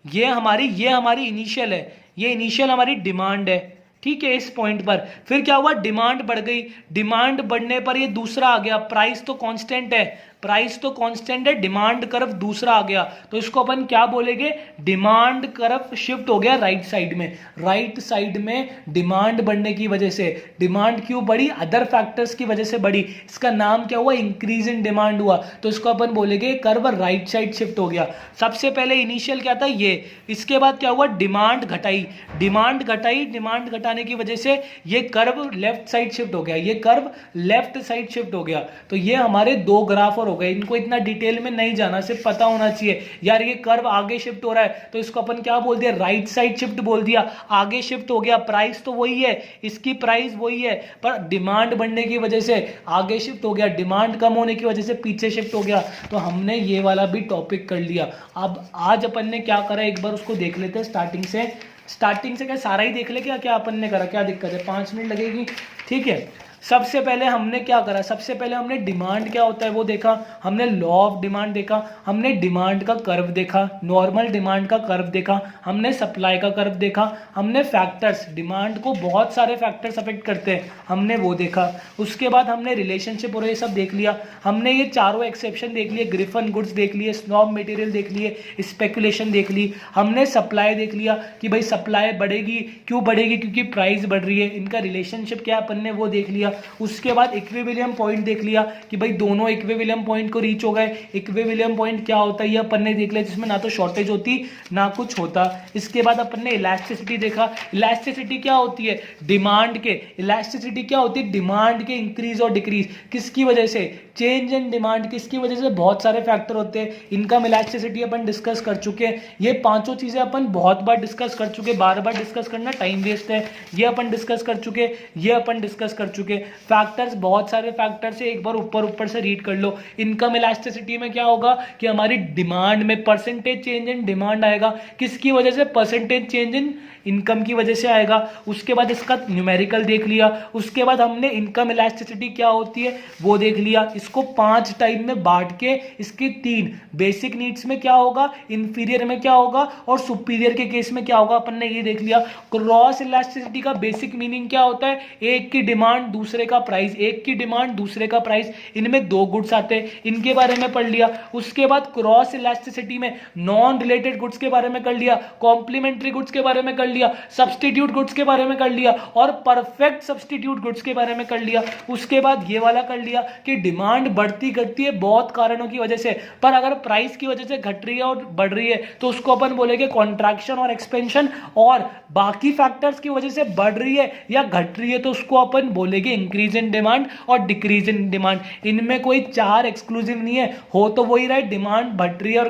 ये हमारी इनिशियल है, ये इनिशियल हमारी डिमांड है. ठीक है, इस पॉइंट पर फिर क्या हुआ, डिमांड बढ़ गई. डिमांड बढ़ने पर ये दूसरा आ गया, प्राइस तो कांस्टेंट है, प्राइस तो कांस्टेंट है, डिमांड कर्व दूसरा आ गया. तो इसको अपन क्या बोलेंगे, डिमांड कर्व शिफ्ट हो गया राइट साइड में. राइट साइड में डिमांड बढ़ने की वजह से, डिमांड क्यों बढ़ी, अदर फैक्टर्स की वजह से बढ़ी. इसका नाम क्या हुआ, इंक्रीज इन डिमांड हुआ. तो इसको अपन बोलेंगे कर्व राइट साइड शिफ्ट हो गया. सबसे पहले इनिशियल क्या था, ये. इसके बाद क्या हुआ, डिमांड घटाई, डिमांड घटाई, डिमांड घटाने की वजह से ये कर्व लेफ्ट साइड शिफ्ट हो गया, ये कर्व लेफ्ट साइड शिफ्ट हो गया. तो ये हमारे दो ग्राफ हो गए. इनको इतना डिटेल में नहीं जाना, सिर्फ पता होना चाहिए यार ये कर्व आगे शिफ्ट हो रहा है तो इसको अपन क्या बोल दिया, राइट साइड शिफ्ट बोल दिया. आगे शिफ्ट हो गया, प्राइस तो वही है, इसकी प्राइस वही है, पर डिमांड बढ़ने की वजह से आगे शिफ्ट हो गया, डिमांड कम होने की वजह से पीछे शिफ्ट हो गया. तो हमने ये वाला भी टॉपिक कर लिया. अब आज अपन ने क्या करा, एक बार उसको देख लेते हैं स्टार्टिंग से. क्या सारा ही देख ले, क्या क्या अपन ने करा, क्या दिक्कत है, 5 मिनट लगेगी. ठीक है, सबसे पहले हमने क्या करा, सबसे पहले हमने डिमांड क्या होता है वो देखा, हमने लॉ ऑफ डिमांड देखा, हमने डिमांड का कर्व देखा, नॉर्मल डिमांड का कर्व देखा, हमने सप्लाई का कर्व देखा, हमने फैक्टर्स, डिमांड को बहुत सारे फैक्टर्स अफेक्ट करते हैं, हमने वो देखा. उसके बाद हमने रिलेशनशिप और ये सब देख लिया. हमने ये चारों एक्सेप्शन देख लिए, ग्रिफन गुड्स देख लिए, स्नॉब मटेरियल देख लिए, स्पेकुलेशन देख ली. हमने सप्लाई देख लिया कि भाई सप्लाई बढ़ेगी, क्यों बढ़ेगी, क्योंकि प्राइस बढ़ रही है. इनका रिलेशनशिप क्या है अपन ने वो देख लिया. उसके बाद इक्विलिब्रियम पॉइंट देख लिया कि भाई दोनों इक्विलिब्रियम पॉइंट को रीच हो गए. इक्विलिब्रियम पॉइंट क्या होता है ये अपन ने देख लिया, जिसमें ना तो शॉर्टेज होती ना कुछ होता. इसके बाद अपन ने इलास्टिसिटी देखा. इलास्टिसिटी क्या होती है, डिमांड के, इलास्टिसिटी क्या होती है, डिमांड के इंक्रीज और डिक्रीज. किसकी वजह से, चेंज इन डिमांड, किसकी वजह से, बहुत सारे फैक्टर होते हैं. इनकम इलास्टिसिटी अपन डिस्कस कर चुके हैं. ये पांचों चीजें अपन बहुत बार डिस्कस कर चुके, बार बार डिस्कस करना टाइम वेस्ट है. ये अपन डिस्कस कर चुके, ये अपन डिस्कस कर चुके. फैक्टर्स बहुत सारे फैक्टर्स है, एक बार ऊपर से रीड कर लो. इनकम इलास्टिसिटी में क्या होगा कि हमारी डिमांड में परसेंटेज चेंज इन डिमांड आएगा. किसकी वजह से, परसेंटेज चेंज इन इनकम की वजह से आएगा. उसके बाद इसका न्यूमेरिकल देख लिया. उसके बाद हमने इनकम इलास्टिसिटी क्या होती है वो देख लिया. इसको 5 टाइप में बांट के इसकी 3, बेसिक नीड्स में क्या होगा, इंफीरियर में क्या होगा और सुपीरियर के केस में क्या होगा, अपन ने ये देख लिया. क्रॉस इलास्टिसिटी का बेसिक मीनिंग क्या होता है, एक की डिमांड दूसरे का प्राइस, एक की डिमांड दूसरे का प्राइस, इनमें दो गुड्स आते हैं, इनके बारे में पढ़ लिया। उसके बाद क्रॉस इलास्टिसिटी में नॉन रिलेटेड गुड्स के बारे में कर लिया, कॉम्प्लीमेंट्री गुड्स के बारे में कर लिया, सब्सटीट्यूट गुड्स के बारे में कर लिया और परफेक्ट सब्सटीट्यूट गुड्स के बारे में कर लिया। उसके बाद ये वाला कर लिया कि डिमांड बढ़ती घटती है बहुत कारणों की वजह से, पर अगर प्राइस की वजह से घट रही है और बढ़ रही है तो उसको अपन बोलेंगे कॉन्ट्रैक्शन और एक्सपेंशन, और बाकी फैक्टर्स की वजह से बढ़ रही है या घट रही है तो उसको अपन बोलेंगे इंक्रीज इन डिमांड और डिक्रीज इन डिमांड। इनमें कोई चार एक्सक्लूसिव नहीं है, हो तो वही रहा है, डिमांड बढ़ रही है और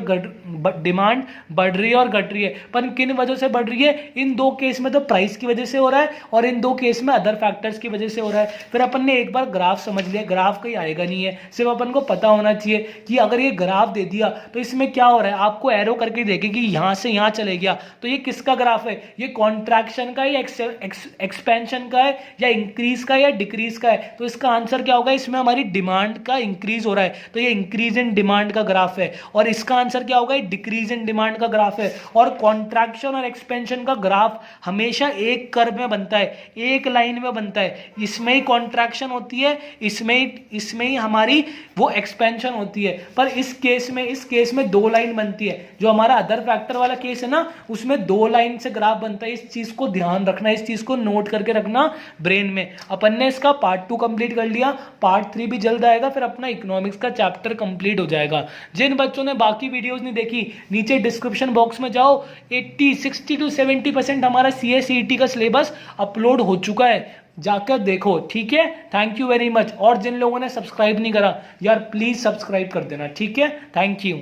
डिमांड बढ़ रही है और घट रही है, पर किन वजह से बढ़ रही है? इन दो केस में तो प्राइस की वजह से हो रहा है और इन दो केस में अदर फैक्टर्स की वजह से हो रहा है। फिर अपन ने एक बार ग्राफ समझ लिया, ग्राफ कहीं आएगा नहीं है, सिर्फ अपन को पता होना चाहिए कि अगर ये ग्राफ दे दिया तो इसमें क्या हो रहा है, आपको एरो करके देखे कि यहां से यहां चले गया तो ये किसका ग्राफ है, ये कॉन्ट्रैक्शन का या एक्सपेंशन का है या इंक्रीज का या डिक्रीज का है? तो इसका आंसर क्या होगा, इसमें हमारी डिमांड का इंक्रीज हो रहा है तो ये इंक्रीज इन डिमांड का ग्राफ है, और इसका आंसर क्या होगा, डिक्रीज इन डिमांड का ग्राफ है। और कॉन्ट्रैक्शन और एक्सपेंशन का ग्राफ हमेशा एक कर्व में बनता है, एक लाइन में बनता है, इसमें ही कॉन्ट्रैक्शन होती है, इसमें ही हमारी वो एक्सपेंशन होती है। पर इस केस में दो लाइन बनती है, जो हमारा अदर फैक्टर वाला केस है ना उसमें दो लाइन से ग्राफ बनता है। इस चीज को ध्यान रखना, इस चीज को नोट करके रखना ब्रेन में। अपन ने इसका पार्ट 2 कंप्लीट कर लिया, पार्ट 3 भी जल्द आएगा, फिर अपना इकोनॉमिक्स का चैप्टर कंप्लीट हो जाएगा। जिन बच्चों ने बाकी वीडियोस नहीं देखी, नीचे डिस्क्रिप्शन बॉक्स में जाओ, 60 to 70% हमारा CA/CET का सिलेबस अपलोड हो चुका है, जाकर देखो, ठीक है। Thank you very much. और जिन लोगों ने सब्सक्राइब नहीं करा यार प्लीज सब्सक्राइब कर देना, ठीक है। Thank you.